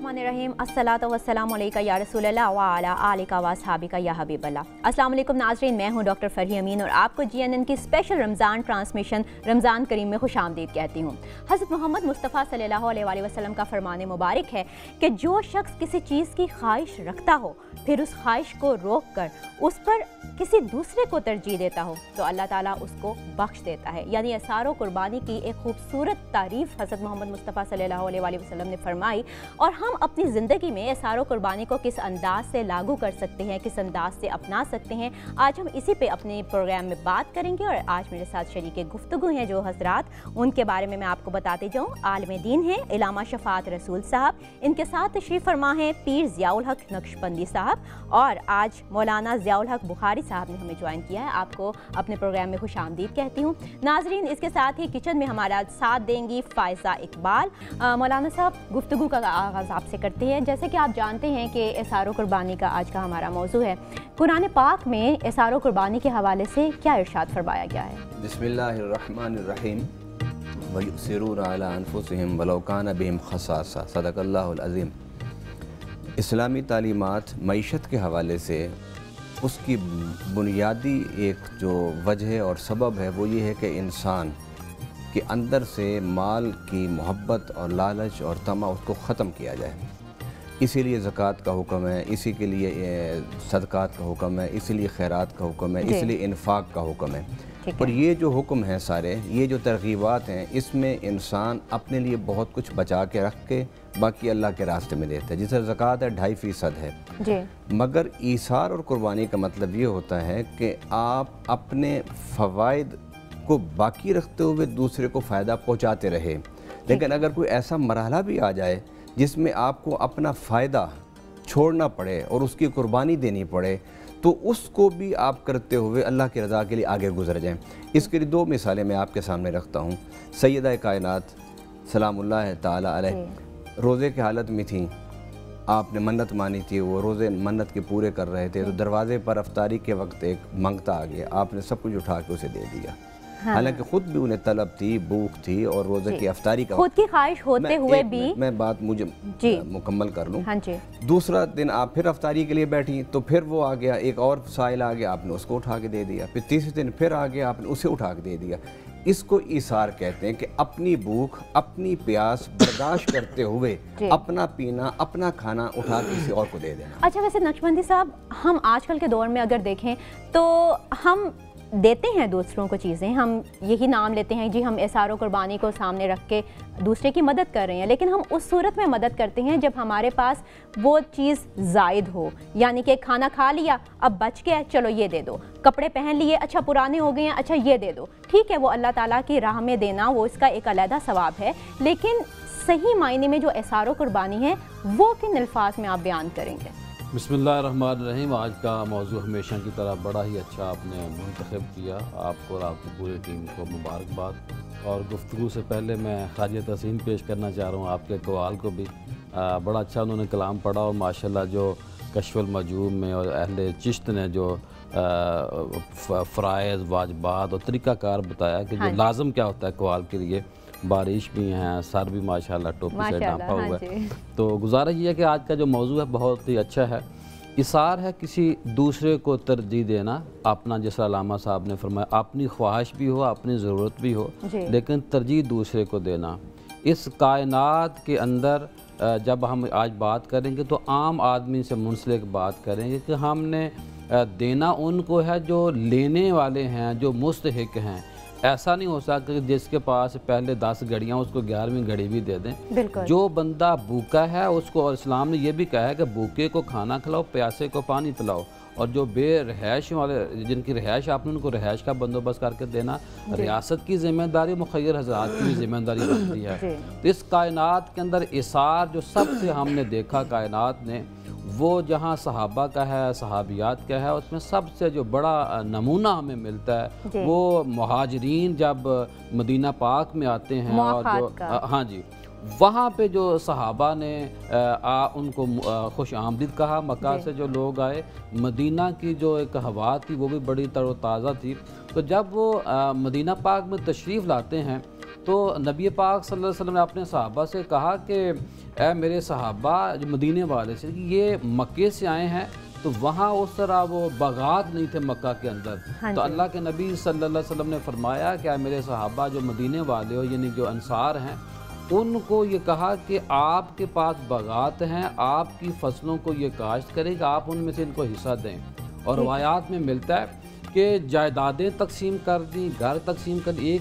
बिस्मिल्लाहिर्रहमानिर्रहीम अस्सलातु वस्सलामु अलैका या रसूलल्लाह व अला आलिका व अस्हाबिका या हबीबल्लाह। अस्सलाम वालेकुम नाज़रीन, मैं हूं डॉक्टर फरही अमीन और आपको GNN की स्पेशल रमज़ान ट्रांसमिशन रमज़ान करीम में खुशामदीद कहती हूं। हज़रत मोहम्मद मुस्तफ़ा सल्लल्लाहु अलैहि वसल्लम का फरमान मुबारक है कि जो शख्स किसी चीज़ की ख्वाहिश रखता हो फिर उस ख्वाहिश को रोक कर उस पर किसी दूसरे को तरजीह देता हो तो अल्लाह ताला उसको बख्श देता है। यानी एसारो कुर्बानी की एक खूबसूरत तारीफ़ हज़रत मोहम्मद मुस्तफ़ा सल्लल्लाहु अलैहि वसल्लम ने फरमाई और हम अपनी ज़िंदगी में एसारो कुर्बानी को किस अंदाज से लागू कर सकते हैं, किस अंदाज से अपना सकते हैं, आज हम इसी पे अपने प्रोग्राम में बात करेंगे। और आज मेरे साथ शरीके गुफ्तगू हैं जो हज़रात, उनके बारे में मैं आपको बताते जाऊँ। आलिम दीन हैं इलामा शफ़ात रसूल साहब, इनके साथ तशरीफ़ फरमा हैं पीर ज़ियाउल हक नक्शबंदी साहब और आज मौलाना ज़ियाउल हक बुखारी साहब ने हमें ज्वाइन किया है। आपको अपने प्रोग्राम में खुशामदीद कहती हूँ। नाजरीन, इसके साथ ही किचन में हमारा साथ देंगी फ़ायज़ा इकबाल। मौलाना साहब, गुफ्तगू का आगाज़ आपसे करते हैं। जैसे कि आप जानते हैं कि एसारो कुर्बानी का आज का हमारा मौजू है। कुरान पाक में एसारो कुर्बानी के हवाले से क्या इरशाद फरमाया गया है? बिस्मिल्लाहिर्रहमानिर्रहीम वयुसिरूना अला अनफुसिहिम वलौ काना बिहिम खसासा, सदक़ल्लाहुल अज़ीम। इस्लामी तालीमात मईशत के हवाले से उसकी बुनियादी एक जो वजह और सबब है वो ये है कि इंसान के अंदर से माल की मोहब्बत और लालच और तमा उसको ख़त्म किया जाए। इसीलिए ज़कात का हुक्म है, इसी के लिए सदक़ात का हुक्म है, इसीलिए खैरात का हुक्म है, इसलिए इन्फाक का हुक्म है। और ये जो हुक्म है सारे, ये जो तरगीबात हैं, इसमें इंसान अपने लिए बहुत कुछ बचा के रख के बाकी अल्लाह के रास्ते में देता है। जैसे ज़कात है 2.5% है जी। मगर ईसार और कुर्बानी का मतलब ये होता है कि आप अपने फ़वाइद को बाकी रखते हुए दूसरे को फ़ायदा पहुँचाते रहे। लेकिन अगर कोई ऐसा मरहला भी आ जाए जिसमें आपको अपना फ़ायदा छोड़ना पड़े और उसकी कुर्बानी देनी पड़े तो उसको भी आप करते हुए अल्लाह की रज़ा के लिए आगे गुजर जाएं। इसके लिए दो मिसालें मैं आपके सामने रखता हूँ। सैयदा कायनात सलामुल्लाह ताला अलैह रोज़े की हालत में थी, आपने मन्नत मानी थी, वो रोज़े मन्नत के पूरे कर रहे थे तो दरवाज़े पर अफ्तारी के वक्त एक मंगता आ गया, आपने सब कुछ उठा के उसे दे दिया। हाँ। हालांकि खुद भी उन्हें तलब थी, भूख थी और रोज़े की अफ्तारी का खुद की ख्वाहिश होते हुए भी मैं बात मुझे मुकम्मल कर लूँ। हाँ जी। दूसरा दिन आप फिर अफ्तारी के लिए बैठी तो फिर वो आ गया, एक और साइल आ गया, आपने उसको उठा के दे दिया। फिर तीसरे दिन फिर आ गया, आपने उसे उठा के दे दिया। इसको ईसार कहते हैं कि अपनी भूख अपनी प्यास बर्दाश्त करते हुए अपना पीना अपना खाना उठा के किसी और को दे देना। अच्छा, वैसे नक्शबंदी साहब, हम आजकल के दौर में अगर देखें तो हम देते हैं दूसरों को चीज़ें, हम यही नाम लेते हैं जी हम एसारो कुर्बानी को सामने रख के दूसरे की मदद कर रहे हैं, लेकिन हम उस सूरत में मदद करते हैं जब हमारे पास वो चीज़ ज़ायद हो। यानी कि खाना खा लिया, अब बच गया, चलो ये दे दो, कपड़े पहन लिए, अच्छा पुराने हो गए हैं, अच्छा ये दे दो। ठीक है, वो अल्लाह ताला की राह में देना वो इसका एक अलग सवाब है, लेकिन सही मायने में जो एसारो कुर्बानी है वो किन अल्फाज में आप बयान करेंगे? बिस्मिल्लाहिर्रहमानिर्रहीम। आज का मौजू हमेशा की तरह बड़ा ही अच्छा आपने मुंतखब किया। आपको और आपकी पूरी टीम को मुबारकबाद। और गुफ्तगू से पहले मैं ख़ाजिया तहसीन पेश करना चाह रहा हूँ आपके कवाल को भी। बड़ा अच्छा उन्होंने कलाम पढ़ा और माशाल्लाह जो कश्फुल मजूब में और अहले चिश्त ने जो फ़राइज़ वाजबात और तरीक़ाकार बताया कि जो लाज़म क्या होता है कवाल के लिए। बारिश भी हैं, सर भी माशाल्लाह टोपी से ढांपा हुआ है। तो गुजारिश ये है कि आज का जो मौजू है बहुत ही अच्छा है। इसार है किसी दूसरे को तरजीह देना। अपना, जैसा अल्लामा साहब ने फरमाया, अपनी ख्वाहिश भी हो, अपनी ज़रूरत भी हो, लेकिन तरजीह दूसरे को देना। इस कायनात के अंदर जब हम आज बात करेंगे तो आम आदमी से मुंसलिक बात करेंगे कि हमने देना उनको है जो लेने वाले हैं, जो मुस्तहिक हैं। ऐसा नहीं हो सकता कि जिसके पास पहले 10 घड़ियाँ उसको 11वीं घड़ी भी दे दें। जो बंदा भूखा है उसको, और इस्लाम ने यह भी कहा है कि भूखे को खाना खिलाओ, प्यासे को पानी पिलाओ। और जो बेरहाइश वाले, जिनकी रिहाइश, आपने उनको रिहाइश का बंदोबस्त करके देना। रियासत की जिम्मेदारी मुखय्यर हज़रात की जिम्मेदारी बनती है। तो इस कायनात के अंदर इसार जो सबसे हमने देखा कायनात ने, वो जहाँ सहाबा का है, सहाबियात का है, उसमें सबसे जो बड़ा नमूना हमें मिलता है वो मुहाजिरीन जब मदीना पाक में आते हैं और जो हाँ जी, वहाँ पे जो सहाबा ने उनको खुश आमदीद कहा। मक्का से जो लोग आए, मदीना की जो एक हवा थी वो भी बड़ी तरोताज़ा थी। तो जब वो मदीना पाक में तशरीफ़ लाते हैं तो नबी पाक सल्लल्लाहु अलैहि वसल्लम ने अपने सहाबा से कहा कि ऐ मेरे सहाबा जो मदीने वाले से कि ये मक्के से आए हैं तो वहाँ उस तरह वो बागात नहीं थे मक्का के अंदर। हाँ तो अल्लाह के नबी सल्लल्लाहु अलैहि वसल्लम ने फरमाया कि मेरे सहाबा जो मदीने वाले हो यानी जो अंसार हैं उनको ये कहा कि आपके पास बागात हैं, आपकी फसलों को ये काश्त करेगा, आप उनमें से इनको हिस्सा दें। और रवायात में मिलता है कि जायदादें तकसीम कर दी, घर तकसीम कर दी।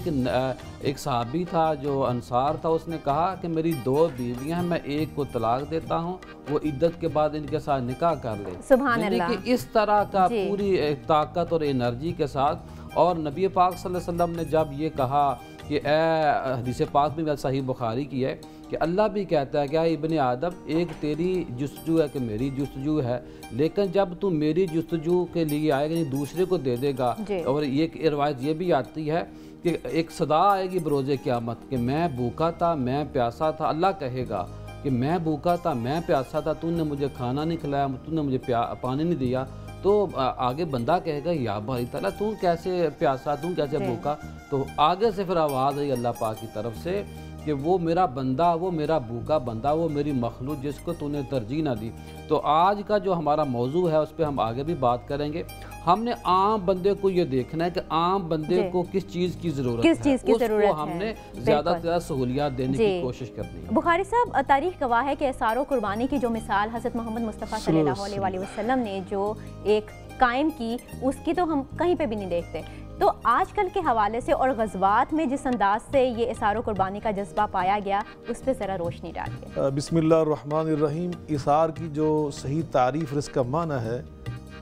एक सहाबी था जो अंसार था, उसने कहा कि मेरी 2 बीवियां हैं, मैं एक को तलाक देता हूं, वो इद्दत के बाद इनके साथ निकाह कर ले। सुभान अल्लाह। यानी कि इस तरह का पूरी ताकत और एनर्जी के साथ। और नबी पाक सल्लल्लाहु अलैहि वसल्लम ने जब ये कहा कि हदीस पाक में सही बुखारी की है कि अल्लाह भी कहता है क्या इब्ने आदम, एक तेरी जुस्तजू है कि मेरी जुस्तजू है, लेकिन जब तू मेरी जुस्तजू के लिए आएगा नहीं दूसरे को दे देगा। और ये रिवायत ये भी आती है कि एक सदा आएगी बरोज़े क़यामत कि मैं भूखा था, मैं प्यासा था। अल्लाह कहेगा कि मैं भूखा था, मैं प्यासा था, तूने मुझे खाना नहीं खिलाया, तूने मुझे पानी नहीं दिया। तो आगे बंदा कहेगा या भाई ताला तू कैसे प्यासा, तू कैसे भूखा। तो आगे से फिर आवाज़ आई अल्लाह पाक की तरफ से कि वो मेरा बंदा, वो मेरा भूखा बंदा, वो मेरी मखलूक जिसको तूने तरजीह ना दी। तो आज का जो हमारा मौजू है उस पर हम आगे भी बात करेंगे। हमने आम बंदे को ये देखना है कि आम बंदे को किस चीज़ की ज़रूरत है, उसको हमने ज़्यादा से ज़्यादा सहूलियात देने की कोशिश करनी है। बुखारी साहब, तारीख गवाह है कि एसार कुर्बानी की जो मिसाल हज़रत मोहम्मद मुस्तफ़ा सल्लल्लाहु अलैहि वसल्लम ने जो एक कायम की, उसकी तो हम कहीं पे भी नहीं देखते। तो आजकल के हवाले से और ग़ज़वात में जिस अंदाज से ये इसार कुर्बानी का जज्बा पाया गया, उस पर ज़रा रोशनी डालिए। बिस्मिल्लाहिर्रहमानिर्रहीम। इसार की जो सही तारीफ़ इसका माना है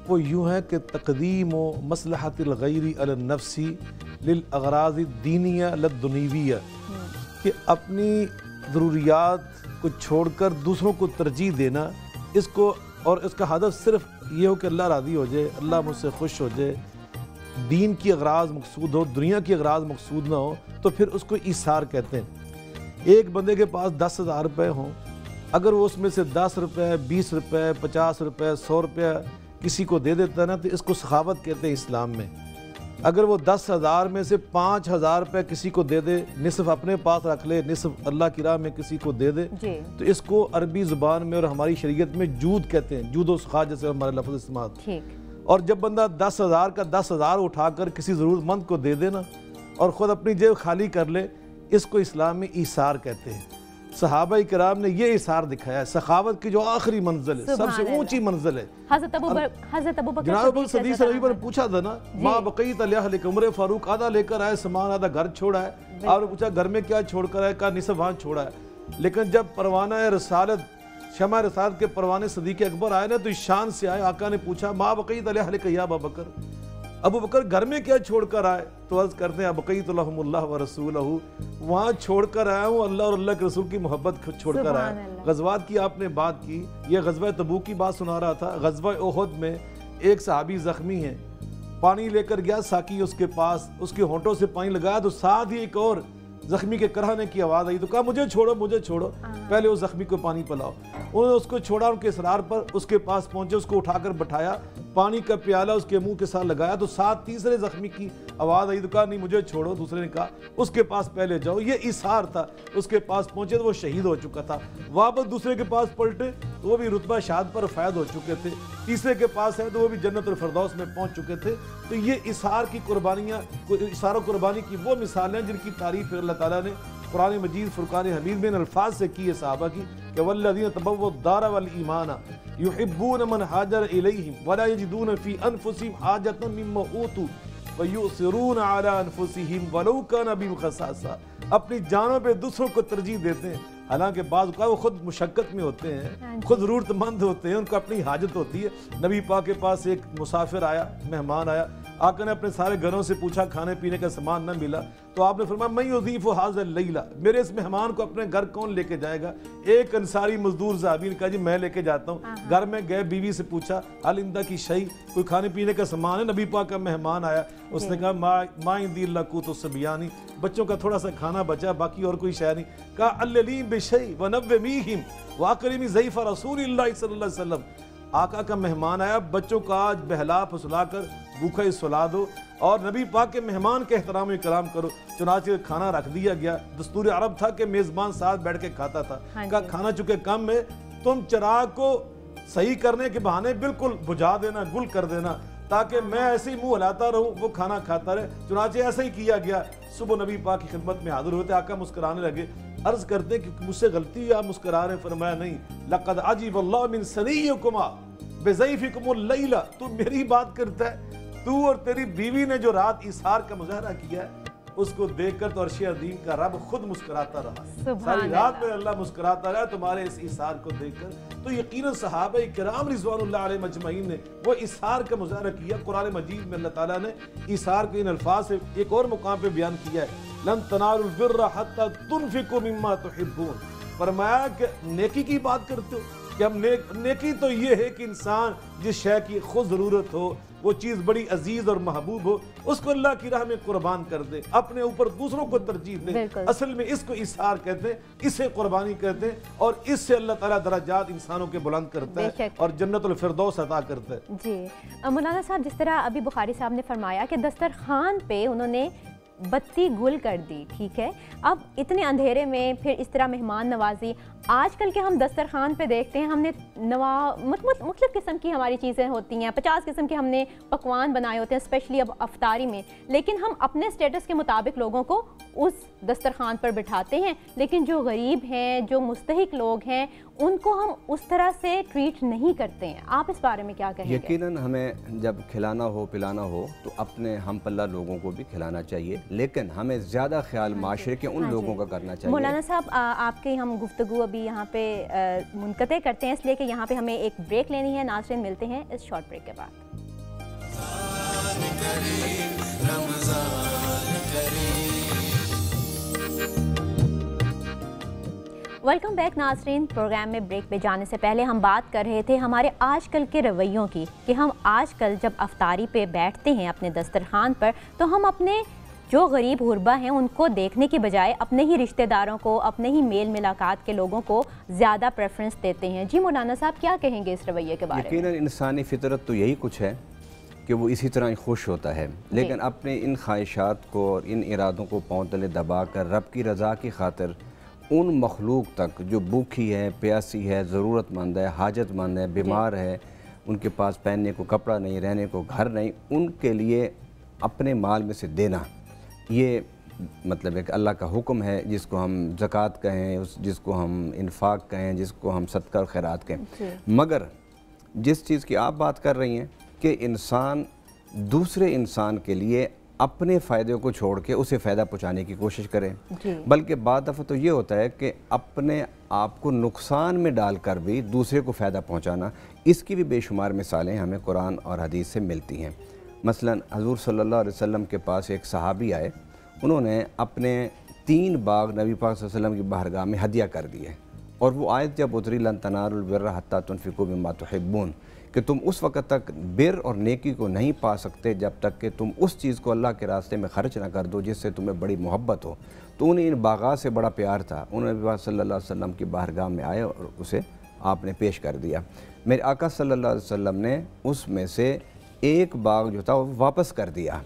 वो यूँ है कि तक़दीम व मसलहतिल गैरी अला नफ्सी लिल अग़राज़ि दीनिया लद्दुनीविया, कि अपनी ज़रूरियात को छोड़कर दूसरों को तरजीह देना, इसको और इसका हदफ सिर्फ ये हो कि अल्लाह राज़ी हो जाए, अल्लाह मुझसे खुश हो जाए, दीन की अग़राज़ मकसूद हो, दुनिया की अग़राज़ मकसूद ना हो, तो फिर उसको ईसार कहते हैं। एक बंदे के पास 10,000 रुपये हों, अगर वो उसमें से 10 रुपये, 20 रुपये, 50 रुपये, 100 रुपये किसी को दे देता है ना, तो इसको सखावत कहते हैं इस्लाम में। अगर वो 10,000 में से 5,000 रुपये किसी को दे दे, निसफ अपने पास रख ले, निसफ अल्लाह की राह में किसी को दे दे, तो इसको अरबी ज़ुबान में और हमारी शरीयत में जूद कहते हैं। जूद व सखा जैसे हमारे लफ्ज़ इस्तेमाल। और जब बंदा 10,000 का 10,000 उठाकर किसी ज़रूरतमंद को दे देना और ख़ुद अपनी जेब खाली कर ले, इसको इस्लाम में ईसार कहते हैं। सहाबा किराम ने ये इसार दिखाया है। सखावत की जो आखिरी मंजिल है, सबसे ऊंची मंजिल है। हज़रत अबू बकर सदीक़ सदी पर पूछा था ना, माँ बक़ीत अलैहि उमर फारूक, आधा लेकर आए सामान, आधा घर छोड़ा है। आपने पूछा घर में क्या छोड़कर आए, कहा निसफ वहाँ छोड़ा है। लेकिन जब परवाना रसालत, शमा रसालत के परवाने सदीक़ अकबर आए ना, तो इस शान से आए। आका ने पूछा माँ बक़ीत अलैहि या अबू बकर, अबू बकर घर में क्या छोड़कर आए? तो अर्ज़ करते हैं बक़ीत लहुमुल्लाह व रसूलहू, वहाँ छोड़कर आया हूँ अल्लाह और अल्लाह के रसूल की मोहब्बत छोड़कर आया। ग़ज़वात की आपने बात की, ये ग़ज़वा तबूक की बात सुना रहा था। ग़ज़वा उहद में एक सहाबी ज़ख्मी है, पानी लेकर गया साकी उसके पास, उसके होंठों से पानी लगाया तो साथ ही एक और ज़ख्मी के कराने की आवाज़ आई, तो कहा मुझे छोड़ो, मुझे छोड़ो, पहले उस ज़ख्मी को पानी पिलाओ। उन्होंने उसको छोड़ा, उनके इसरार पर उसके पास पहुंचे, उसको उठाकर बैठाया, पानी का प्याला उसके मुंह के साथ लगाया, तो साथ तीसरे ज़ख्मी की आवाज़ आई, तो कहा नहीं मुझे छोड़ो। दूसरे ने कहा उसके पास पहले जाओ। ये इसार था। उसके पास पहुंचे तो वो शहीद हो चुका था। वापस दूसरे के पास पलटे तो वो भी रुतबा शहादत पर फैद हो चुके थे। तीसरे के पास है तो वो भी जन्नतुल फिरदौस में पहुंच चुके थे। तो ये इसार की कुर्बानियाँ, इसार कुर्बानी की वो मिसालें जिनकी तारीफ़ अल्लाह ताला ने कुरान मजीद फुरकान हमीद में अल्फाज से की है साहबा की कि वल्लज़ीना तबव्वुद्दार वल ईमान युहिब्बून मन हाजर इलैहिम वला यजिदून फी अनफुसिहिम हाजतन मिम्मा ऊतू व युसिरून अला अनफुसिहिम वलौ काना बिहिम खसासा। अपनी जानों पे दूसरों को तरजीह देते हैं, हालांकि बाज़ वो खुद मुशक्कत में होते हैं, खुद ज़रूरतमंद होते हैं, उनको अपनी हाजत होती है। नबी पाक के पास एक मुसाफिर आया, मेहमान आया, आका ने अपने सारे घरों से पूछा, खाने पीने का सामान न मिला, तो आपने फरमाया मैं युज़ीफ़ु हाज़ल लैला, मेरे इस मेहमान को अपने घर कौन लेके जाएगा? एक अंसारी मजदूर साहबी ने कहा जी मैं लेके जाता हूँ। घर में गए, बीवी से पूछा अल इंदा की शई, कोई खाने पीने का सामान है? नबी पाक का मेहमान आया, उसने कहा माँ इंदी लक़ूतु सबियानी, बच्चों का थोड़ा सा खाना बचा, बाकी और कोई शय नहीं। कहा अल्लली बिशई व नव्विमीहिम व अकरिमी ज़ैफ़ रसूलिल्लाह सल्लल्लाहु अलैहि वसल्लम, आका का मेहमान आया, बच्चों का आज बहला फुसला कर भूखा ही सुला दो और नबी पाक के मेहमान के एहतराम इकराम करो। चुनाचे खाना रख दिया गया। दस्तूर अरब था कि मेज़बान साथ बैठ के खाता था। का खाना चुके कम है, तुम चिराग को सही करने के बहाने बिल्कुल बुझा देना, गुल कर देना, ताकि मैं ऐसे ही मुंह हिलाता रहूं, वो खाना खाता रहे। चुनाचे ऐसा ही किया गया। सुबह नबी पाक की खिदमत में हाजिर होते, आका मुस्कुराने लगे। अर्ज करते कि मुझसे गलती है, आप मुस्कुरा रहे? फरमाया नहीं, लक़द अजीबल्लाहु मिन सनीयकुमा बिज़ैफिकुमुल लैला। तू मेरी बात करता है? तू और तेरी बीवी ने जो रात इसार का मुजाहरा किया है, उसको देखकर तो अर्श अज़ीम का रब खुद मुस्कुराता रहा। सारी रात में अल्लाह मुस्कुराता रहा तुम्हारे इस इसार को देखकर। तो यकीनन सहाबा किराम रिज़वानुल्लाह अलैहिम अजमईन ने वो इसार का मुजाहरा किया। कुरान मजीद में अल्लाह ताला ने इसार को इन अल्फाज से एक और मुकाम पे बयान किया है, लन तनालुल बिर्रा हत्ता तुनफिकू मिम्मा तुहिब्बून। फरमाया कि नेकी की बात करते हो कि हम नेकी तो ये है कि इंसान जिस शय की खुद ज़रूरत हो, वो चीज़ बड़ी अजीज और महबूब हो, उसको अल्लाह की राह में कुर्बान कर दे, अपने ऊपर दूसरों को तरजीह दे। असल में इसको इसार कहते हैं, इसे कुर्बानी कहते हैं, और इससे अल्लाह ताला दराजात इंसानों के बुलंद करता है और जन्नतुल फिरदौस अता करता है। जी मौलाना साहब, जिस तरह अभी बुखारी साहब ने फरमाया कि दस्तरखान पे उन्होंने बत्ती गुल कर दी, ठीक है, अब इतने अंधेरे में फिर इस तरह मेहमान नवाजी, आजकल के हम दस्तरखान पे देखते हैं, हमने मुख्तलिफ किस्म की हमारी चीज़ें होती हैं, 50 किस्म के हमने पकवान बनाए होते हैं, स्पेशली अब अफ्तारी में, लेकिन हम अपने स्टेटस के मुताबिक लोगों को उस दस्तरखान पर बिठाते हैं, लेकिन जो गरीब हैं, जो मुस्तहिक लोग हैं, उनको हम उस तरह से ट्रीट नहीं करते हैं। आप इस बारे में क्या कहेंगे? यकीनन हमें जब खिलाना हो पिलाना हो तो अपने हम पल्ला लोगों को भी खिलाना चाहिए, लेकिन हमें ज़्यादा ख्याल माशरे के उन लोगों का करना चाहिए। मौलाना साहब, आपके हम गुफ्तगू अभी यहाँ पे मुनक़ते करते हैं, इसलिए कि यहाँ पे हमें एक ब्रेक लेनी है। नाज़रीन, मिलते हैं इस शॉर्ट ब्रेक के बाद। वेलकम बैक नाज़रीन। प्रोग्राम में ब्रेक पे जाने से पहले हम बात कर रहे थे हमारे आजकल के रवैयों की, कि हम आजकल जब अफ्तारी पे बैठते हैं अपने दस्तरखान पर, तो हम अपने जो गरीब गुरबा हैं उनको देखने की बजाय अपने ही रिश्तेदारों को, अपने ही मेल मिलाकात के लोगों को ज़्यादा प्रेफरेंस देते हैं। जी मौलाना साहब, क्या कहेंगे इस रवैये के बारे में? यकीनन इंसानी फितरत तो यही कुछ है कि वो इसी तरह खुश होता है, लेकिन अपने इन ख्वाहिशात को और इन इरादों को पांव तले दबा कर रब की रज़ा की खातिर उन मखलूक तक जो भूखी है, प्यासी है, ज़रूरतमंद है, हाजतमंद है, बीमार है, उनके पास पहनने को कपड़ा नहीं, रहने को घर नहीं, उनके लिए अपने माल में से देना, ये मतलब एक अल्लाह का हुक्म है, जिसको हम ज़कात कहें, जिसको हम इन्फाक कहें, जिसको हम सदका और खैरात कहें। मगर जिस चीज़ की आप बात कर रही हैं कि इंसान दूसरे इंसान के लिए अपने फ़ायदे को छोड़ के उसे फ़ायदा पहुँचाने की कोशिश करें, बल्कि बाद दफ़ा तो ये होता है कि अपने आप को नुकसान में डालकर भी दूसरे को फ़ायदा पहुँचाना, इसकी भी बेशुमार मिसालें हमें कुरान और हदीस से मिलती हैं। मसलन हज़ूर सल्लल्लाहु अलैहि वसल्लम के पास एक सहाबी आए, उन्होंने अपने 3 बाग नबी पाक सल्लल्लाहु अलैहि वसल्लम की बारगाह में हदिया कर दिए, और वो आयत जब उतरी, लन तनालुल बिर्रा हत्ता तुनफिकू मिम्मा तुहिब्बून, कि तुम उस वक़्त तक बिर और नेकी को नहीं पा सकते जब तक कि तुम उस चीज़ को अल्लाह के रास्ते में ख़र्च ना कर दो जिससे तुम्हें बड़ी मोहब्बत हो। तो उन्हें इन बागात से बड़ा प्यार था, उन्होंने नबी पाक सल्लल्लाहु अलैहि वसल्लम की बारगाह में आए और उसे आपने पेश कर दिया। मेरे आका सल्लल्लाहु अलैहि वसल्लम ने उसमें से एक बाग जो था वो वापस कर दिया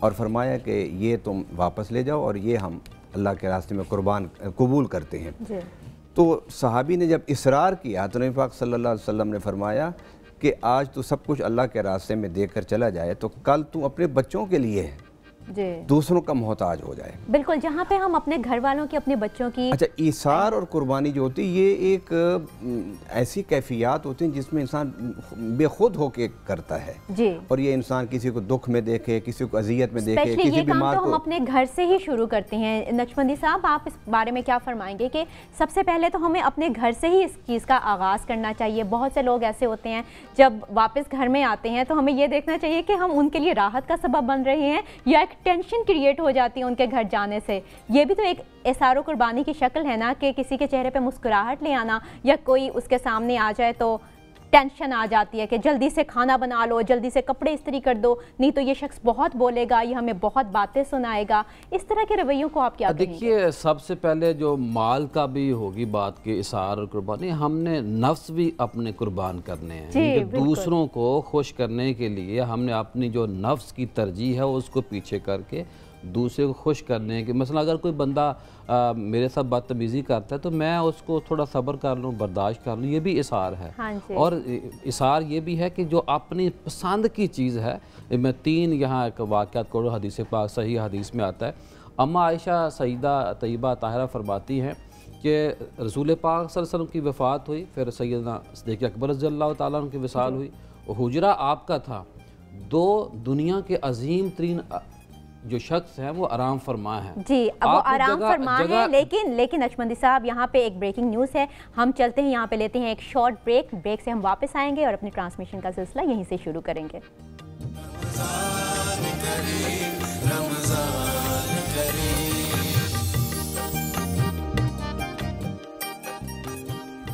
और फरमाया कि ये तुम वापस ले जाओ और ये हम अल्लाह के रास्ते में कबूल करते हैं। तो सहाबी ने जब इसरार किया तो नबी पाक सल्लल्लाहु अलैहि वसल्लम ने फरमाया कि आज तू सब कुछ अल्लाह के रास्ते में देकर चला जाए तो कल तू अपने बच्चों के लिए दूसरों का मोहताज हो जाए। बिल्कुल, जहाँ पे हम अपने घर वालों की, अपने बच्चों की, अच्छा, ईसार और कुर्बानी जो होती है ये एक ऐसी कैफियत होती है जिसमें इंसान बेखुद होके करता है जी। और ये इंसान किसी को दुख में देखे, किसी को अजियत में देखे, किसी बीमार को, हम अपने घर से ही शुरू करते हैं। नक्शबंदी साहब, आप इस बारे में क्या फरमाएंगे कि सबसे पहले तो हमें अपने घर से ही इस चीज़ का आगाज़ करना चाहिए? बहुत से लोग ऐसे होते हैं जब वापस घर में आते हैं तो हमें ये देखना चाहिए कि हम उनके लिए राहत का सबब बन रहे हैं या टेंशन क्रिएट हो जाती है उनके घर जाने से। ये भी तो एक इसारो कुर्बानी की शक्ल है ना, कि किसी के चेहरे पे मुस्कुराहट ले आना, या कोई उसके सामने आ जाए तो टेंशन आ जाती है कि जल्दी से खाना बना लो, जल्दी से कपड़े इस्त्री कर दो, नहीं तो ये शख्स बहुत बोलेगा, ये हमें बहुत बातें सुनाएगा, इस तरह के रवैयों को आप क्या कहेंगे? देखिए, सबसे पहले जो माल का भी होगी बात के इसार और कुर्बानी, हमने नफ्स भी अपने कुर्बान करने हैं। दूसरों को खुश करने के लिए हमने अपनी जो नफ्स की तरजीह है उसको पीछे करके दूसरे को खुश करने के, मसला अगर कोई बंदा मेरे साथ बदतमीज़ी करता है तो मैं उसको थोड़ा सब्र कर लूँ, बर्दाश्त कर लूँ, ये भी इसार है। हाँ, और इसार ये भी है कि जो अपनी पसंद की चीज़ है, मैं 3 यहाँ एक वाक़यात को हदीस पाक सही हदीस में आता है। अम्मा आयशा सईदा तैयबा ताहिरा फरमाती हैं कि रसूल पाक सल्लल्लाहु अलैहि वसल्लम की वफ़ात हुई, फिर सैयदना सिद्दीक़ अकबर रज़ियल्लाहु ताला अन्हु की विसाल हुई। हुजरा आपका था, 2 दुनिया के अजीम तरीन जो शख्स हैं वो आराम फरमा है। जी, अब वो आराम फरमा है, लेकिन अचमंदी साहब यहाँ पे एक ब्रेकिंग न्यूज़ है। हम चलते हैं, यहाँ पे लेते हैं एक शॉर्ट ब्रेक से हम वापस आएंगे और अपनी ट्रांसमिशन का सिलसिला यहीं से शुरू करेंगे।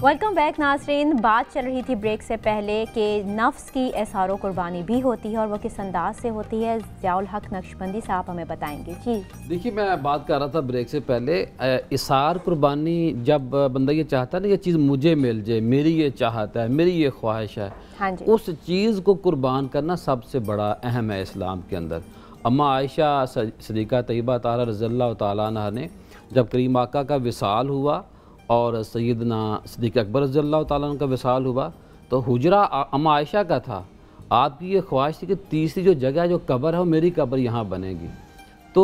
वेलकम बैक नाज़रीन। बात चल रही थी ब्रेक से पहले कि नफ्स की एसारो कुर्बानी भी होती है और वो किस अंदाज से होती है, ज़ियाउल हक नक्शबंदी साहब हमें बताएंगे। जी देखिए, मैं बात कर रहा था ब्रेक से पहले, इसार कुर्बानी जब बंदा ये चाहता है ना, ये चीज़ मुझे मिल जाए, मेरी ये चाहता है, मेरी ये ख्वाहिश है, हाँ जी, उस चीज़ को कुर्बान करना सबसे बड़ा अहम है इस्लाम के अंदर। अम्मा आयशा सिद्दीक़ा तैयबा ताहिरा रज़ियल्लाहु ताला अन्हा ने जब करीम आका का विसाल हुआ और सैयदना सिद्दीक़ अकबर रज़ियल्लाहु ताला अन्हु का विसाल हुआ, तो हुजरा अम्मा आयशा का था। आपकी ये ख्वाहिश थी कि तीसरी जो जगह जो कब्र है वो मेरी कब्र यहाँ बनेगी। तो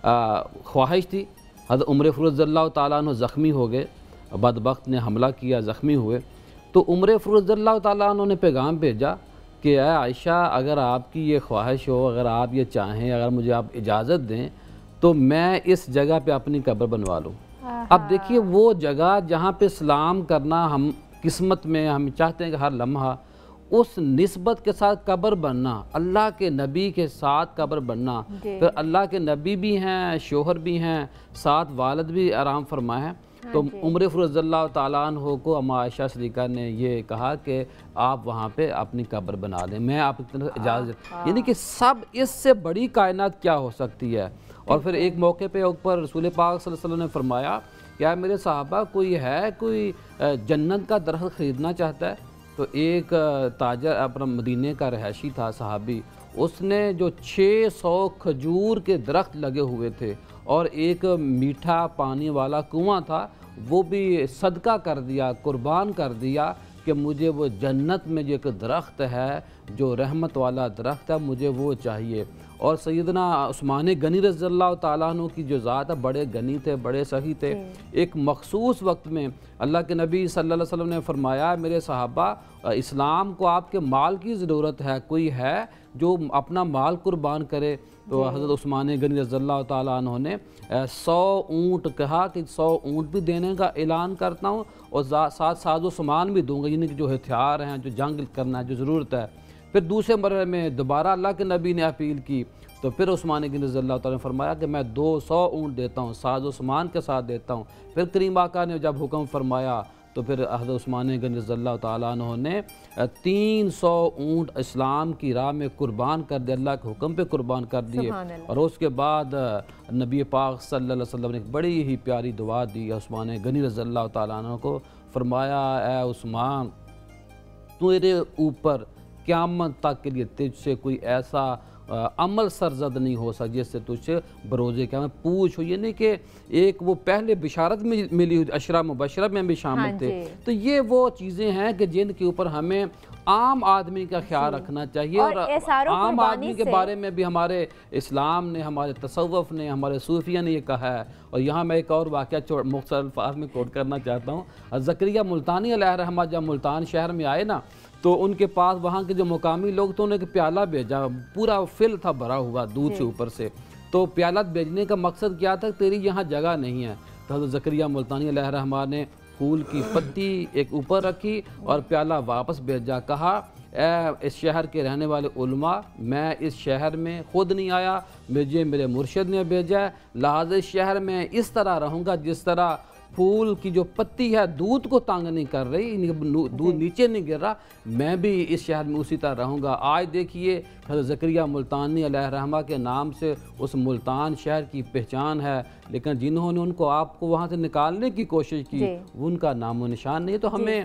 ख्वाहिश थी। हज़रत उमर फ़ारूक रज़ियल्लाहु ताला अन्हु ज़ख्मी हो गए, बदबख्त ने हमला किया, ज़ख्मी हुए। तो उमर फ़ारूक रज़ियल्लाहु ताला अन्हु ने पैगाम भेजा कि आयशा, अगर आपकी ये ख्वाहिश हो, अगर आप ये चाहें, अगर मुझे आप इजाज़त दें तो मैं इस जगह पे अपनी कब्र बनवा लूँ। अब देखिए, वो जगह जहाँ पे सलाम करना हम किस्मत में हम चाहते हैं कि हर लम्हा उस निस्बत के साथ कब्र बनना, अल्लाह के नबी के साथ कब्र बनना, फिर अल्लाह के नबी भी हैं, शोहर भी हैं, साथ वालिद भी आराम फरमा है। तो उमर फ़ारूक रज़ियल्लाहु ताला अन्हु को अम्मा आयशा सिद्दीक़ा ने ये कहा कि आप वहाँ पे अपनी कब्र बना दें, मैं आपकी तरफ इजाज़त। यानी कि सब इससे बड़ी कायनात क्या हो सकती है। और फिर एक मौके पे ऊपर रसूल पाक सल्लल्लाहु अलैहि वसल्लम ने फरमाया, क्या मेरे सहाबा कोई है, कोई जन्नत का दरख्त ख़रीदना चाहता है? तो एक ताजर अपना मदीने का रहायशी था सहाबी, उसने जो 600 खजूर के दरख्त लगे हुए थे और एक मीठा पानी वाला कुआं था, वो भी सदका कर दिया, कुर्बान कर दिया कि मुझे वो जन्नत में जो एक दरख्त है, जो रहमत वाला दरख्त है, मुझे वो चाहिए। और सैयदना उस्मान गनी रज़ियल्लाहु ताला अन्हु की जो ज़ात है, बड़े गनी थे, बड़े सही थे। एक मखसूस वक्त में अल्लाह के नबी सल्लल्लाहु अलैहि वसल्लम ने फरमाया, मेरे सहाबा, इस्लाम को आपके माल की ज़रूरत है, कोई है जो अपना माल कुर्बान करे? तो हज़रत उस्मान गनी रज़ियल्लाहु ताला अन्हु ने 100 ऊँट कहा कि 100 ऊँट भी देने का ऐलान करता हूँ और साथ साजो सामान भी दूँगा, यानी कि जो हथियार हैं, जो जंग करना है, जो ज़रूरत है। फिर दूसरे मरहले में दोबारा अल्लाह के नबी ने अपील की, तो फिर उस्मान गनी रज़ियल्लाहु ताला ने फरमाया कि मैं 200 ऊँट देता हूँ, साजो सामान के साथ देता हूँ। फिर करीम आका ने जब हुक्म फरमाया तो फिर हज़रत उस्मान गनी रज़ियल्लाहु ताला अन्हु ने 300 ऊँट इस्लाम की राह में कुर्बान कर दिए, अल्लाह के हुक्म पे कुर्बान कर दिए। और उसके बाद नबी पाक सल्लल्लाहु अलैहि वसल्लम ने एक बड़ी ही प्यारी दुआ दी उस्मान गनी रज़ियल्लाहु ताला अन्हु को। फरमाया, ए उस्मान, तेरे ऊपर क़यामत तक के लिए तुझसे कोई ऐसा अमल सरजद नहीं हो सकता जिससे तुझसे बरोज़े क़यामत पूछ हो। यानी कि एक वो पहले बिशारत में मिली हुई अशरा मुबशरा में भी शामिल थे। तो ये वो चीज़ें हैं कि जिनके ऊपर हमें आम आदमी का ख्याल रखना चाहिए। और आम आदमी के बारे में भी हमारे इस्लाम ने, हमारे तसव्वुफ़ ने, हमारे सूफिया ने ये कहा है। और यहाँ मैं एक और वाक़या मुख्तसर अल्फाज़ में कोट करना चाहता हूँ। ज़करिया मुल्तानी अलैहिर्रहमा जब मुल्तान शहर में आए ना, तो उनके पास वहाँ के जो मुकामी लोग तो उन्हें प्याला भेजा, पूरा फिल था भरा हुआ दूध से ऊपर से। तो प्याला भेजने का मकसद क्या था? तेरी यहाँ जगह नहीं है। तो हज़रत ज़करिया मुल्तानी अलैहिर्रहमा ने फूल की पत्ती एक ऊपर रखी और प्याला वापस भेजा। कहा, इस शहर के रहने वाले उलमा, मैं इस शहर में ख़ुद नहीं आया, मुझे मेरे मुर्शिद ने भेजा है, लिहाज़ा इस शहर में इस तरह रहूँगा जिस तरह फूल की जो पत्ती है दूध को तंग नहीं कर रही, दूध नीचे नहीं गिर रहा, मैं भी इस शहर में उसी तरह रहूँगा। आज देखिए हज़रत ज़करिया मुल्तानी अलैहिर्रहमा के नाम से उस मुल्तान शहर की पहचान है, लेकिन जिन्होंने उनको आपको वहाँ से निकालने की कोशिश की उनका नामो निशान नहीं है। तो हमें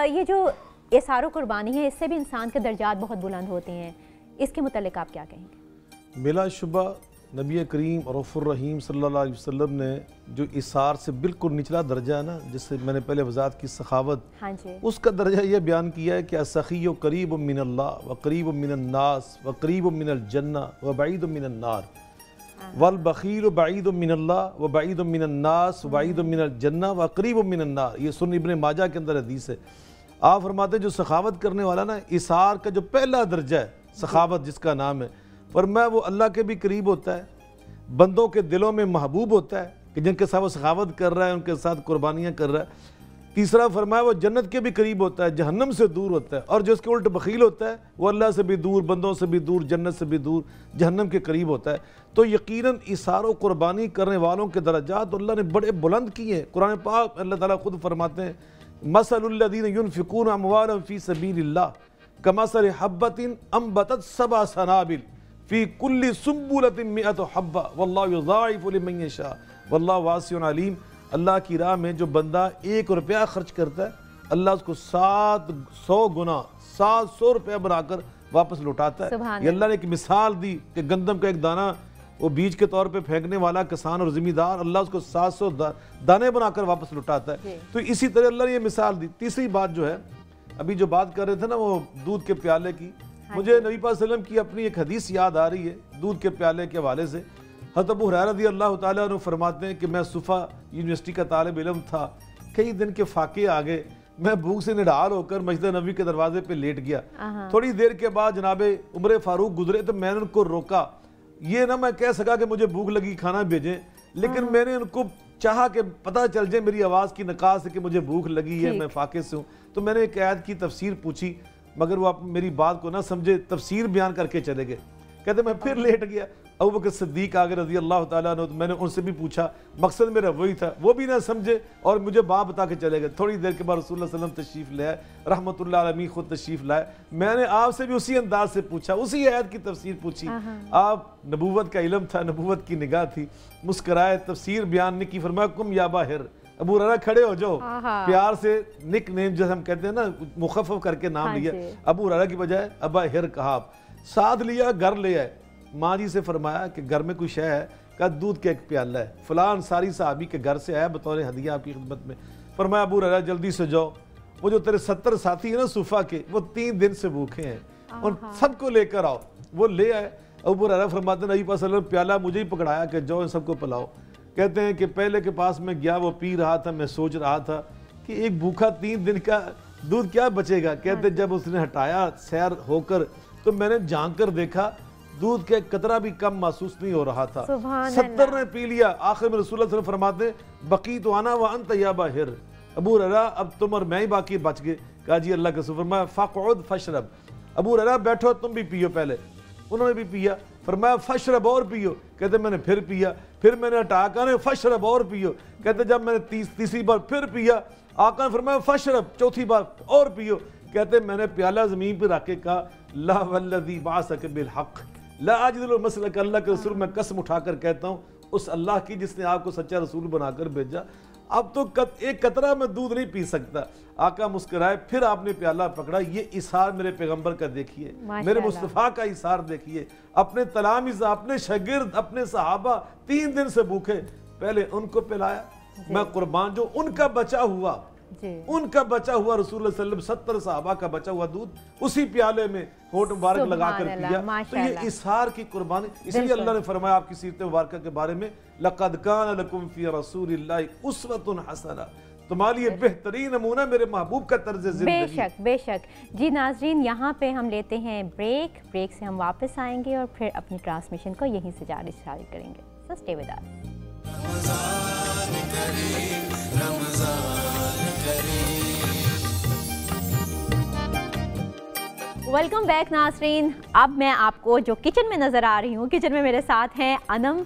ये जो इसारो कुर्बानी है इससे भी इंसान के दर्जात बहुत बुलंद होते हैं, इसके मुतालिक आप क्या कहेंगे? बिलाशुबा नबी करीम रऊफ़ुर रहीम सल्लल्लाहु अलैहि वसल्लम ने जो इसार से बिल्कुल निचला दर्जा है ना, जिससे मैंने पहले वज़ाहत की सखावत, हाँ जी, उसका दर्जा यह बयान किया है कि असखी करीब मिनल्लाह व करीब मिनन्नास व करीब मिनल जन्ना व बईद मिनन्नार वल बखील बईद मिनल्लाह व बईद मिनन्नास व बईद मिनल जन्ना व करीब मिनन्नार। ये सुन इब्ने माजा के अंदर हदीस है। आप फरमाते जो सखावत करने वाला ना, इसार का जो पहला दर्जा है सखावत जिसका नाम है, फरमाया वो अल्लाह के भी करीब होता है, बंदों के दिलों में महबूब होता है कि जिनके साथ वो सखावत कर रहा है, उनके साथ कुर्बानियाँ कर रहा है। तीसरा फरमाया वो जन्नत के भी करीब होता है, जहन्नम से दूर होता है। और जो इसके उल्ट बखील होता है वो अल्लाह से भी दूर, बंदों से भी दूर, जन्नत से भी दूर, जहन्नम के करीब होता है। तो यकीनन इसारो कुर्बानी करने वालों के दर्जात अल्लाह ने बड़े बुलंद किए हैं। कुरान पाक अल्लाह ताला खुद फरमाते हैं मसलुल्लज़ीना युनफ़िक़ूना अमवालहुम फ़ी सबीलिल्लाह कमसलि हब्बतिन अंबतत सबअ सनाबिल फ़ी कुल्ली सुंबुलतिन मिअतु हब्बा वल्लाहु युज़ाइफ़ु लिमन यशा वल्लाहु वासिउन अलीम। अल्लाह की राह में जो बंदा 1 रुपया खर्च करता है, अल्लाह उसको 700 गुना 700 रुपया बनाकर वापस लौटाता है। ये अल्लाह ने एक मिसाल दी कि गंदम का एक दाना वो बीज के तौर पे फेंकने वाला किसान और जिम्मेदार, अल्लाह उसको 700 दाने बनाकर वापस लौटाता है। तो इसी तरह अल्लाह ने ये मिसाल दी। तीसरी बात जो है, अभी जो बात कर रहे थे ना वो दूध के प्याले की, मुझे नबी पाक सल्लल्लाहु अलैहि वसल्लम की अपनी एक हदीस याद आ रही है दूध के प्याले के हवाले से। हज़रत अबू हुरैरा रज़ियल्लाहु ताला अन्हु फरमाते हैं कि मैं सुफ़ा यूनिवर्सिटी का तालिब इल्म था, कई दिन के फाके आ गए, मैं भूख से निढाल होकर मस्जिद नबी के दरवाजे पे लेट गया। थोड़ी देर के बाद जनाबे उमर फारूक गुजरे तो मैंने उनको रोका। ये ना मैं कह सका कि मुझे भूख लगी खाना भेजें, लेकिन मैंने उनको चाहा कि पता चल जाए मेरी आवाज़ की नकाज से कि मुझे भूख लगी है, मैं फाके से हूँ। तो मैंने एक आयत की तफसीर पूछी, मगर वो आप मेरी बात को ना समझे, तफसीर बयान करके चले गए। कहते मैं फिर लेट गया। अबू बकर सिद्दीक आगे रज़ी अल्लाह ताला अन्हु, तो मैंने उनसे भी पूछा, मकसद मेरा वही था, वो भी ना समझे और मुझे बात बता के चले गए। थोड़ी देर के बाद रसूलुल्लाह सल्लल्लाहु अलैहि वसल्लम तशरीफ़ लाए, रहमतुल्लाह अलैहि खुद तशरीफ़ लाए। मैंने आपसे भी उसी अंदाज से पूछा, उसी आयत की तफसीर पूछी। आप नबूवत का इल्म था, नबूवत की निगाह थी, मुस्कराए, तफसीर बयान नहीं की। फरमाया कुम या बाहिर, अबू हुरैरा खड़े हो जाओ। प्यार से निक नेम जैसे हम कहते हैं ना, मुखफ़फ़ करके नाम लिया। अबू हुरैरा की बजाय अबा हिर कहा। साथ लिया, घर ले आए। माँ जी से फरमाया कि घर में कोई शय है, का दूध का एक प्याला है, फलां अंसारी साहबी के घर से आया बतौर हदिया आपकी खिदमत में। फरमाया अबू हुरैरा जल्दी से जाओ, वो जो तेरे 70 साथी है ना सुफ़ा के, वो 3 दिन से भूखे हैं, उन सबको लेकर आओ। वो ले आए। अबू हुरैरा फरमाते नबी पाक सल्लल्लाहु अलैहि वसल्लम प्याला मुझे ही पकड़ाया कि जाओ इन सबको पिलाओ। कहते हैं कि पहले के पास में गया, वो पी रहा था, मैं सोच रहा था कि एक भूखा 3 दिन का दूध क्या बचेगा। कहते जब उसने हटाया सैर होकर, तो मैंने झांक कर देखा दूध के कतरा भी कम महसूस नहीं हो रहा था। 70 ने पी लिया। आखिर में रसूलुल्लाह सल्लल्लाहु अलैहि वसल्लम फरमाते बकी तो आना व अंत या बाहिर, अबू हुरैरा अब तुम और मैं ही बाकी बच गए। कहा जी अल्लाह के रसूल, फरमाया फक़उद फशरब, अबू हुरैरा बैठो तुम भी पियो। पहले उन्होंने भी पिया। फरमाया फशरब और पियो। कहते मैंने फिर पिया, फिर मैंने हटा कर फशरब और पियो। कहते जब मैंने तीसरी बार फिर पिया, आका ने फरमाया फशरब, चौथी बार और पियो। कहते मैंने प्याला जमीन पर रख के कहा ला वल्लज़ी बअसक बिल हक़ ला अजिदु मसलक, अल्लाह के रसूल मैं कसम उठाकर कहता हूँ उस अल्लाह की जिसने आपको सच्चा रसूल बनाकर भेजा, अब तो एक कतरा में दूध नहीं पी सकता। आका मुस्कुराए, फिर आपने प्याला पकड़ा। ये इसार मेरे पैगंबर का देखिए, मेरे मुस्तफ़ा का इसार देखिए। अपने तलामिज़, अपने शागिर्द, अपने सहाबा 3 दिन से भूखे, पहले उनको पिलाया। मैं कुर्बान, जो उनका बचा हुआ, उनका बचा हुआ रसूलुल्लाह सल्लल्लाहु अलैहि वसल्लम 70 सहाबा का बचा हुआ दूध उसी प्याले में होठ मुबारक लगाकर पिया। तो ये इसार की कुर्बानी, इसलिए अल्लाह ने फरमाया आपकी सीरत मुबारक के बारे में लक़द कान लकुम फ़ी रसूलिल्लाहि उस्वतुन हसना, तुम्हारे लिए बेहतरीन नमूना मेरे महबूब का तर्ज ज़िंदगी। बेशक बेशक जी। नाज़रीन यहाँ पे हम लेते हैं ब्रेक से हम वापस आएंगे और फिर अपनी ट्रांसमिशन को यहीं से जारी करेंगे। So stay with us. Welcome back नाज़रीन। अब मैं आपको जो किचन में नज़र आ रही हूँ, किचन में मेरे साथ हैं अनम।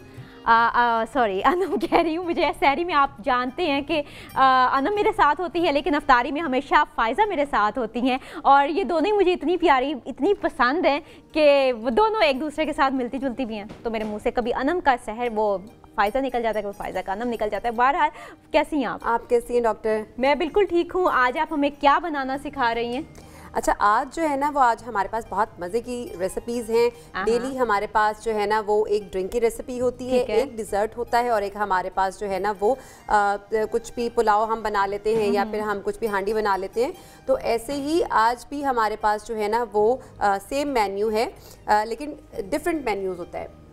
सॉरी अनम कह रही हूँ, मुझे सहरी में आप जानते हैं कि अनम मेरे साथ होती है, लेकिन अफ्तारी में हमेशा फ़ायज़ा मेरे साथ होती हैं, और ये दोनों ही मुझे इतनी प्यारी, इतनी पसंद हैं कि वो दोनों एक दूसरे के साथ मिलती जुलती भी हैं। तो मेरे मुँह से कभी अनम का सहर वो फ़ायज़ा निकल जाता है, कभी फ़ायज़ा का अनम निकल जाता है। बहरहाल कैसी हैं आप कैसी हैं डॉक्टर? मैं बिल्कुल ठीक हूँ। आज आप हमें क्या बनाना सिखा रही हैं? अच्छा, आज जो है ना वो आज हमारे पास बहुत मज़े की रेसिपीज़ हैं। डेली हमारे पास जो है ना वो एक ड्रिंक की रेसिपी होती है, एक डिज़र्ट होता है, और एक हमारे पास जो है ना वो कुछ भी पुलाव हम बना लेते हैं या फिर हम कुछ भी हांडी बना लेते हैं। तो ऐसे ही आज भी हमारे पास जो है ना वो सेम मेन्यू है, लेकिन डिफरेंट मेन्यूज़ होता है।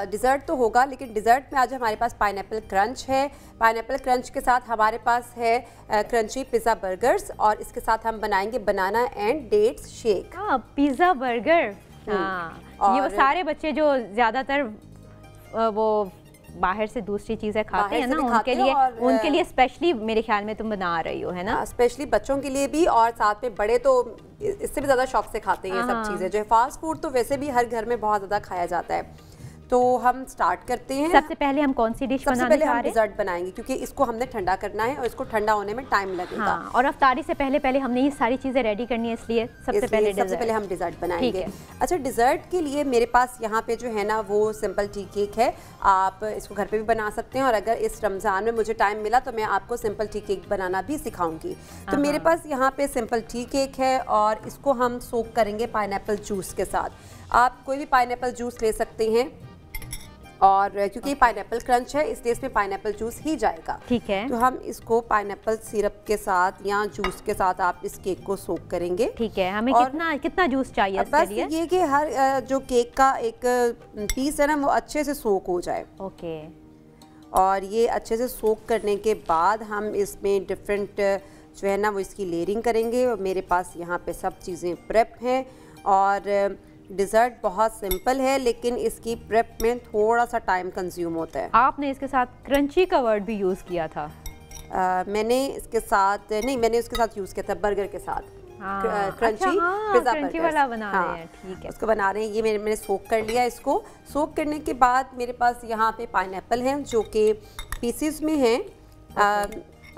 डिज़र्ट तो होगा, लेकिन डिज़र्ट में आज हमारे पास पाइनएप्पल क्रंच है। पाइनएप्पल क्रंच के साथ हमारे पास है क्रंची पिज़्ज़ा बर्गर्स, और इसके साथ हम बनाएंगे banana and dates shake. Pizza burger, ये वो सारे बच्चे जो ज़्यादातर वो बाहर से दूसरी चीज़ें खाते हैं ना, उनके लिए स्पेशली मेरे ख्याल में तुम बना रही हो, है ना? स्पेशली बच्चों के लिए भी, और साथ में बड़े तो इससे भी ज़्यादा शौक से खाते हैं ये सब चीज़ें। जो है फास्ट फूड तो वैसे भी हर घर में बहुत ज़्यादा खाया जाता है। तो हम स्टार्ट करते हैं। सबसे पहले हम कौन सी डिश बनाने जा रहे हैं? सबसे पहले हम डिज़र्ट बनाएंगे, क्योंकि इसको हमने ठंडा करना है और इसको ठंडा होने में टाइम लगेगा। हाँ, और अफ्तारी से पहले हमने ये सारी चीज़ें रेडी करनी है, इसलिए सबसे पहले हम डिज़र्ट बनाएंगे। अच्छा, डिज़र्ट के लिए मेरे पास यहाँ पे जो है ना वो सिंपल टी केक है। आप इसको घर पे भी बना सकते हैं, और अगर इस रमज़ान में मुझे टाइम मिला तो मैं आपको सिंपल टी केक बनाना भी सिखाऊंगी। तो मेरे पास यहाँ पे सिंपल टी केक है, और इसको हम सोक करेंगे पाइनएप्पल जूस के साथ। आप कोई भी पाइनएप्पल जूस ले सकते हैं, और क्योंकि पाइनएप्पल क्रंच है इसलिए इसमें पाइनएप्पल जूस ही जाएगा। ठीक है। तो हम इसको पाइनएप्पल सिरप के साथ या जूस के साथ आप इस केक को सोक करेंगे। ठीक है। हमें कितना जूस चाहिए इसके लिए? बस ये कि हर जो केक का एक पीस है ना वो अच्छे से सोक हो जाए। ओके। और ये अच्छे से सोक करने के बाद हम इसमें डिफरेंट जो है ना वो इसकी लेयरिंग करेंगे। और मेरे पास यहाँ पे सब चीज़ें प्रेप हैं, और डिज़र्ट बहुत सिंपल है, लेकिन इसकी प्रेप में थोड़ा सा टाइम कंज्यूम होता है। आपने इसके साथ क्रंची का वर्ड भी यूज़ किया था। मैंने इसके साथ नहीं, मैंने उसके साथ यूज़ किया था बर्गर के साथ। क्रंची पिज़्ज़ा बर्गर वाला बना रहे हैं। ठीक है, उसको बना रहे हैं। ये मैंने सोक कर लिया। इसको सोक करने के बाद मेरे पास यहाँ पे पाइनएप्पल हैं जो कि पीसीज में हैं।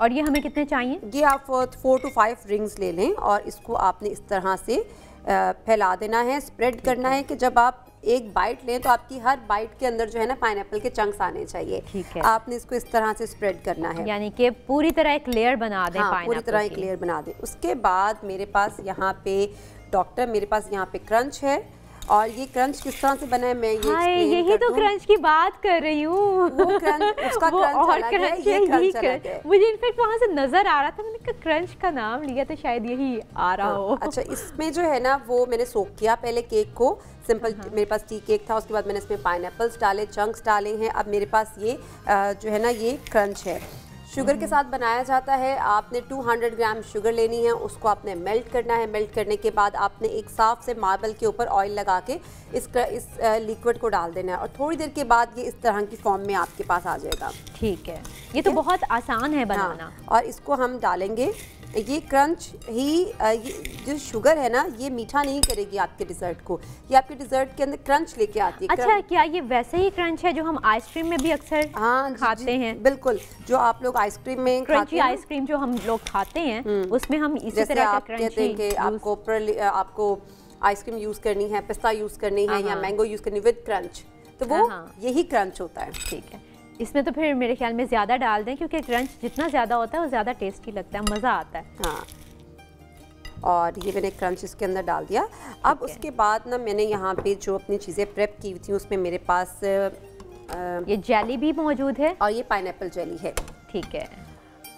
और ये हमें कितने चाहिए? ये आप 4 to 5 रिंग्स ले लें, और इसको आपने इस तरह से फैला देना है, स्प्रेड करना है कि जब आप एक बाइट लें तो आपकी हर बाइट के अंदर जो है ना पाइनएप्पल के चंक्स आने चाहिए। ठीक है। आपने इसको इस तरह से स्प्रेड करना है, यानी कि पूरी तरह एक लेयर बना दें। हाँ, पूरी तरह एक लेयर बना दें। उसके बाद मेरे पास यहाँ पे डॉक्टर, मेरे पास यहाँ पे क्रंच है, और ये क्रंच किस तरह से बना है मैं ये यही तो क्रंच की बात कर रही हूँ। वो क्रंच, उसका क्रंच अलग है, ये क्रंच अलग है। मुझे इनफैक्ट वहाँ से नजर आ रहा था, मैंने कहा क्रंच का नाम लिया तो शायद यही आ रहा हो। अच्छा, इसमें जो है ना वो मैंने सोक किया पहले केक को। सिंपल मेरे पास टी केक था, उसके बाद मैंने इसमें पाइनएप्पल्स डाले, चंक्स डाले हैं। अब मेरे पास ये जो है ना ये क्रंच है। शुगर के साथ बनाया जाता है। आपने 200 ग्राम शुगर लेनी है, उसको आपने मेल्ट करना है। मेल्ट करने के बाद आपने एक साफ से मार्बल के ऊपर ऑयल लगा के इस लिक्विड को डाल देना है, और थोड़ी देर के बाद ये इस तरह की फॉर्म में आपके पास आ जाएगा। ठीक है, ये तो बहुत आसान है बनाना। हाँ, और इसको हम डालेंगे। ये क्रंच ही जो शुगर है ना ये मीठा नहीं करेगी आपके डिज़र्ट को, ये आपके डिज़र्ट के अंदर क्रंच लेके आती है। अच्छा, क्या ये वैसे ही क्रंच है जो हम आइसक्रीम में भी अक्सर खाते हैं? बिल्कुल, जो आप लोग आइसक्रीम में क्रंची आइसक्रीम जो हम लोग खाते हैं उसमें हम इसी तरह का क्रंच कहते हैं कि आपको आइसक्रीम यूज़ करनी है, पिस्ता यूज़ करनी है या मैंगो यूज़ करनी विद क्रंच, तो वो यही क्रंच होता है। ठीक है, इसमें तो फिर मेरे ख्याल में ज़्यादा डाल दें, क्योंकि क्रंच जितना ज़्यादा होता है वो ज़्यादा टेस्टी लगता है, मज़ा आता है। हाँ, और ये मैंने क्रंच इसके अंदर डाल दिया। अब उसके बाद ना मैंने यहाँ पे जो अपनी चीज़ें प्रेप की थी उसमें मेरे पास ये जेली भी मौजूद है, और ये पाइनएप्पल जेली है। ठीक है।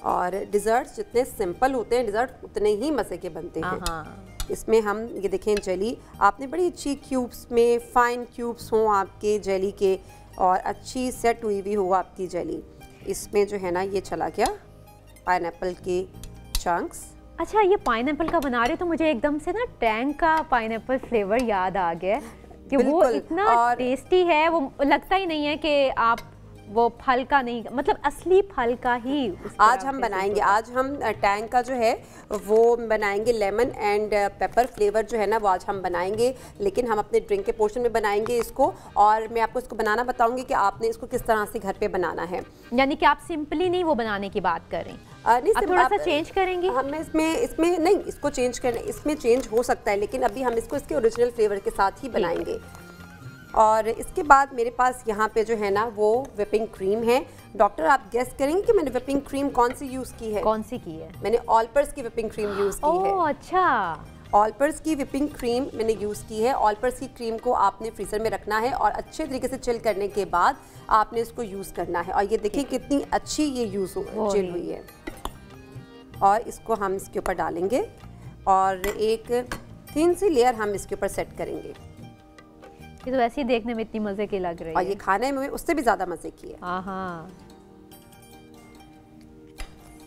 और डिज़र्ट जितने सिंपल होते हैं डिज़र्ट उतने ही मज़े के बनते हैं। इसमें हम ये देखें जेली आपने बड़ी अच्छी क्यूब्स में, फाइन क्यूब्स हों आपके जेली के, और अच्छी सेट हुई भी हो आपकी जेली। इसमें जो है ना ये चला गया पाइनएप्पल के चंक्स। अच्छा, ये पाइनएप्पल का बना रहे तो मुझे एकदम से ना टैंग का पाइनएप्पल फ्लेवर याद आ गया कि वो इतना टेस्टी है, वो लगता ही नहीं है कि आप वो फल का नहीं, मतलब असली फल का ही आज हम बनाएंगे। आज हम टैंग का जो है वो बनाएंगे, लेमन एंड पेपर फ्लेवर जो है ना वो आज हम बनाएंगे, लेकिन हम अपने ड्रिंक के पोर्शन में बनाएंगे इसको। और मैं आपको इसको बनाना बताऊंगी कि आपने इसको किस तरह से घर पे बनाना है। यानी कि आप सिंपली नहीं वो बनाने की बात कर रही हैं, नहीं, आप थोड़ा सा चेंज करेंगे। हम इसमें नहीं, इसको चेंज करना, इसमें चेंज हो सकता है, लेकिन अभी हम इसको इसके ओरिजिनल फ्लेवर के साथ ही बनाएंगे। और इसके बाद मेरे पास यहाँ पे जो है ना वो विपिंग क्रीम है। डॉक्टर आप गेस करेंगे कि मैंने विपिंग क्रीम कौन सी यूज़ की है? कौन सी की है? मैंने ऑलपर्स की विपिंग क्रीम यूज़ की है। ओह अच्छा, ऑलपर्स की विपिंग क्रीम मैंने यूज़ की है। ऑलपर्स की क्रीम को आपने फ्रीज़र में रखना है और अच्छे तरीके से चिल करने के बाद आपने इसको यूज़ करना है। और ये देखिए कितनी अच्छी ये चिल हुई है। और इसको हम इसके ऊपर डालेंगे और एक थिन सी लेयर हम इसके ऊपर सेट करेंगे। ये तो वैसे ही देखने में इतनी मज़े की लग रही है और ये खाने में उससे भी ज़्यादा मज़े की है। हाँ,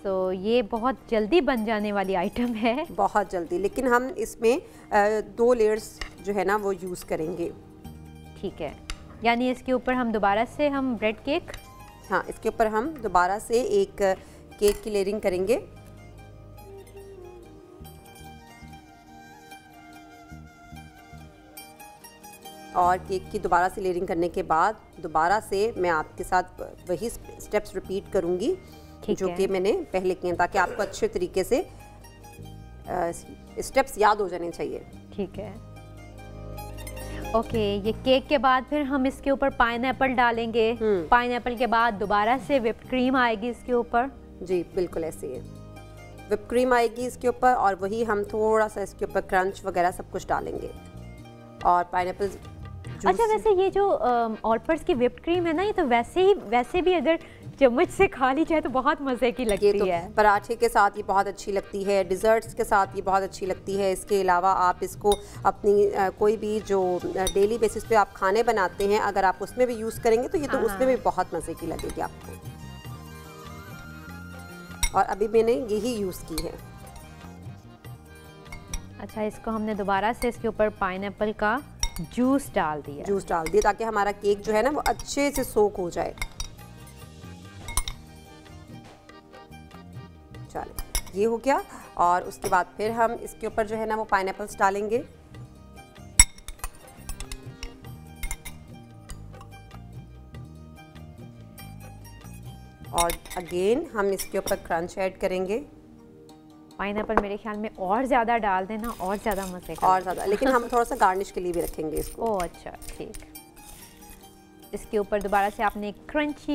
तो ये बहुत जल्दी बन जाने वाली आइटम है, बहुत जल्दी। लेकिन हम इसमें 2 लेयर्स जो है ना वो यूज़ करेंगे। ठीक है, यानी इसके ऊपर हम दोबारा से हम ब्रेड केक, हाँ इसके ऊपर हम दोबारा से एक केक की लेयरिंग करेंगे। और केक की दोबारा से लेयरिंग करने के बाद दोबारा से मैं आपके साथ वही स्टेप्स रिपीट करूँगी जो कि मैंने पहले किए, ताकि आपको अच्छे तरीके से स्टेप्स याद हो जाने चाहिए। ठीक है, ओके। ये केक के बाद फिर हम इसके ऊपर पाइनएप्पल डालेंगे। पाइनएप्पल के बाद दोबारा से व्हिप्ड क्रीम आएगी इसके ऊपर। जी बिल्कुल ऐसे ही व्हिप्ड क्रीम आएगी इसके ऊपर, और वही हम थोड़ा सा इसके ऊपर क्रंच वगैरह सब कुछ डालेंगे और पाइनएप्पल। अच्छा, वैसे ये जो ऑलपर्स की व्हिप्ड क्रीम है ना, ये तो वैसे भी अगर चम्मच से खा ली जाए तो बहुत मज़े की लगती है। पराठे के साथ ये बहुत अच्छी लगती है, डिज़र्ट्स के साथ ये बहुत अच्छी लगती है। इसके अलावा आप इसको अपनी कोई भी जो डेली बेसिस पे आप खाने बनाते हैं, अगर आप उसमें भी यूज़ करेंगे तो ये तो उसमें भी बहुत मज़े की लगेगी आपको। और अभी मैंने यही यूज़ की है। अच्छा, इसको हमने दोबारा से इसके ऊपर पाइनएप्पल का जूस डाल दिया ताकि हमारा केक जो है ना वो अच्छे से सोक हो जाए। चलिए, ये हो गया। और उसके बाद फिर हम इसके ऊपर जो है ना वो पाइनएप्पल्स डालेंगे। और अगेन हम इसके ऊपर क्रंच ऐड करेंगे। पाइनएप्पल मेरे ख्याल में और ज़्यादा डाल देना, और ज़्यादा मज़े का, और ज़्यादा। लेकिन हम थोड़ा सा गार्निश के लिए भी रखेंगे इसको। ओह अच्छा, ठीक। इसके ऊपर दोबारा से आपने क्रंच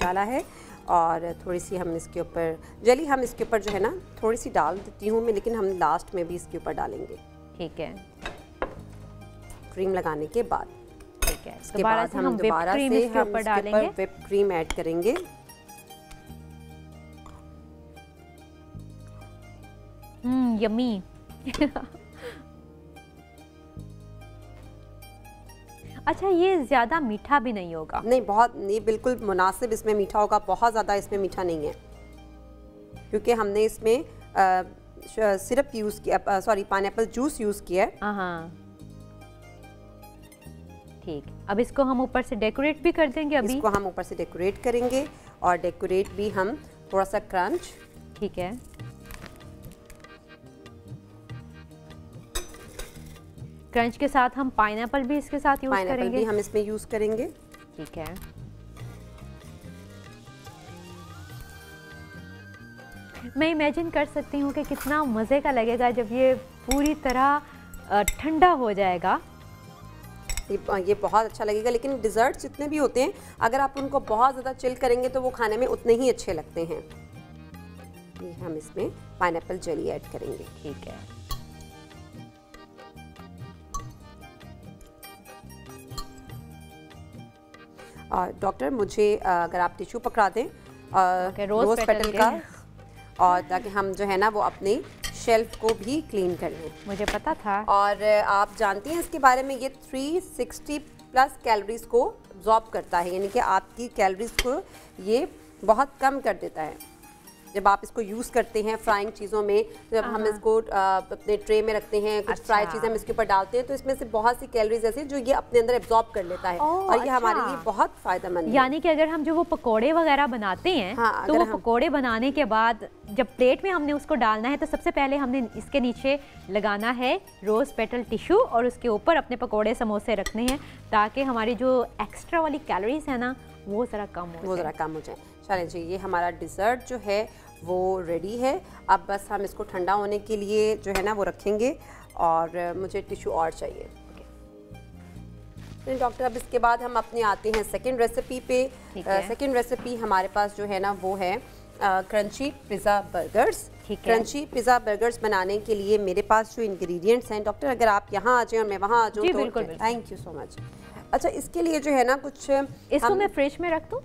डाला है। और थोड़ी सी हम इसके ऊपर जेली हम इसके ऊपर जो है ना थोड़ी सी डाल देती हूँ मैं, लेकिन हम लास्ट में भी इसके ऊपर डालेंगे। ठीक है, क्रीम लगाने के बाद। ठीक है, इसके बाद हम दोबारा से इसके ऊपर व्हिप्ड क्रीम ऐड करेंगे। यम्मी। अच्छा, ये ज़्यादा मीठा भी नहीं होगा? नहीं, बहुत नहीं, बिल्कुल मुनासिब इसमें मीठा होगा। बहुत ज़्यादा इसमें मीठा नहीं है, क्योंकि हमने इसमें सिरप यूज़ किया, सॉरी पाइनएप्पल जूस यूज़ किया है। हाँ ठीक, अब इसको हम ऊपर से डेकोरेट भी कर देंगे। अभी इसको हम ऊपर से डेकोरेट करेंगे, और डेकोरेट भी हम थोड़ा सा क्रंच। ठीक है, क्रंच के साथ हम पाइनएप्पल भी इसके साथ यूज करेंगे। पाइनएप्पल भी हम इसमें यूज करेंगे। ठीक है, मैं इमेजिन कर सकती हूँ कि कितना मज़े का लगेगा जब ये पूरी तरह ठंडा हो जाएगा। ये बहुत अच्छा लगेगा। लेकिन डिज़र्ट्स जितने भी होते हैं, अगर आप उनको बहुत ज़्यादा चिल करेंगे तो वो खाने में उतने ही अच्छे लगते हैं। ये हम इसमें पाइनएप्पल जेली ऐड करेंगे। ठीक है, डॉक्टर मुझे अगर आप टिश्यू पकड़ा दें रोज़ पेटल का, और ताकि हम जो है ना वो अपनी शेल्फ को भी क्लीन कर लें। मुझे पता था। और आप जानती हैं इसके बारे में, ये 360+ कैलोरीज को अब्जॉर्ब करता है, यानी कि आपकी कैलोरीज को ये बहुत कम कर देता है। जब आप इसको यूज़ करते हैं फ्राइंग चीज़ों में, जब हम इसको अपने ट्रे में रखते हैं, कुछ फ्राई चीज़ें हम इसके ऊपर डालते हैं, तो इसमें से बहुत सी कैलोरीज ऐसी जो ये अपने अंदर एब्जॉर्ब कर लेता है और ये हमारे लिए बहुत फ़ायदेमंद है। यानी कि अगर हम जो वो पकोड़े वगैरह बनाते हैं, तो वो पकोड़े बनाने के बाद जब प्लेट में हमने उसको डालना है, तो सबसे पहले हमने इसके नीचे लगाना है रोज़ पेटल टिश्यू और उसके ऊपर अपने पकोड़े समोसे रखने हैं, ताकि हमारी जो एक्स्ट्रा वाली कैलोरीज है ना वो ज़रा कम हो जाए। चलें जी, ये हमारा डिज़र्ट जो है वो रेडी है। अब बस हम इसको ठंडा होने के लिए जो है ना वो रखेंगे और मुझे टिश्यू और चाहिए। तो डॉक्टर, अब इसके बाद हम अपने आते हैं सेकंड रेसिपी पे। सेकंड रेसिपी हमारे पास जो है ना वो है crunchy pizza burgers. Crunchy pizza burgers बनाने के लिए मेरे पास जो इंग्रेडिएंट्स हैं, डॉक्टर अगर आप यहाँ आ जाएं और मैं वहाँ आ जाऊँ तो थैंक यू सो मच। अच्छा, इसके लिए जो है ना कुछ इसको मैं फ्रिज में रख दूँ?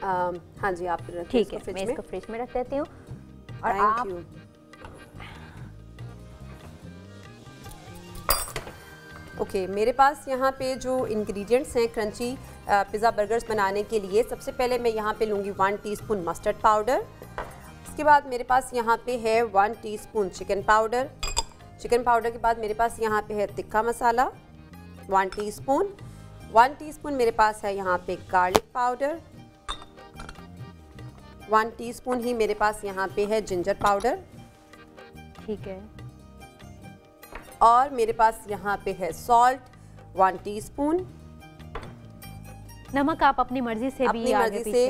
हाँ जी, आप ठीक है, मैं इसको फ्रिज में रख देती हूँ। और थैंक यू। ओके, मेरे पास यहाँ पे जो इंग्रेडिएंट्स हैं क्रंची पिज़्ज़ा बर्गर्स बनाने के लिए, सबसे पहले मैं यहाँ पे लूँगी 1 टीस्पून मस्टर्ड पाउडर। इसके बाद मेरे पास यहाँ पे है 1 teaspoon chicken powder. Chicken powder के बाद मेरे पास यहाँ पे है तिक्का मसाला 1 टीस्पून। 1 टीस्पून मेरे पास है यहाँ पे गार्लिक पाउडर। 1 टीस्पून ही मेरे पास यहाँ पे है जिंजर पाउडर। ठीक है। और मेरे पास यहाँ पे है सॉल्ट 1 टीस्पून। नमक आप अपनी मर्जी से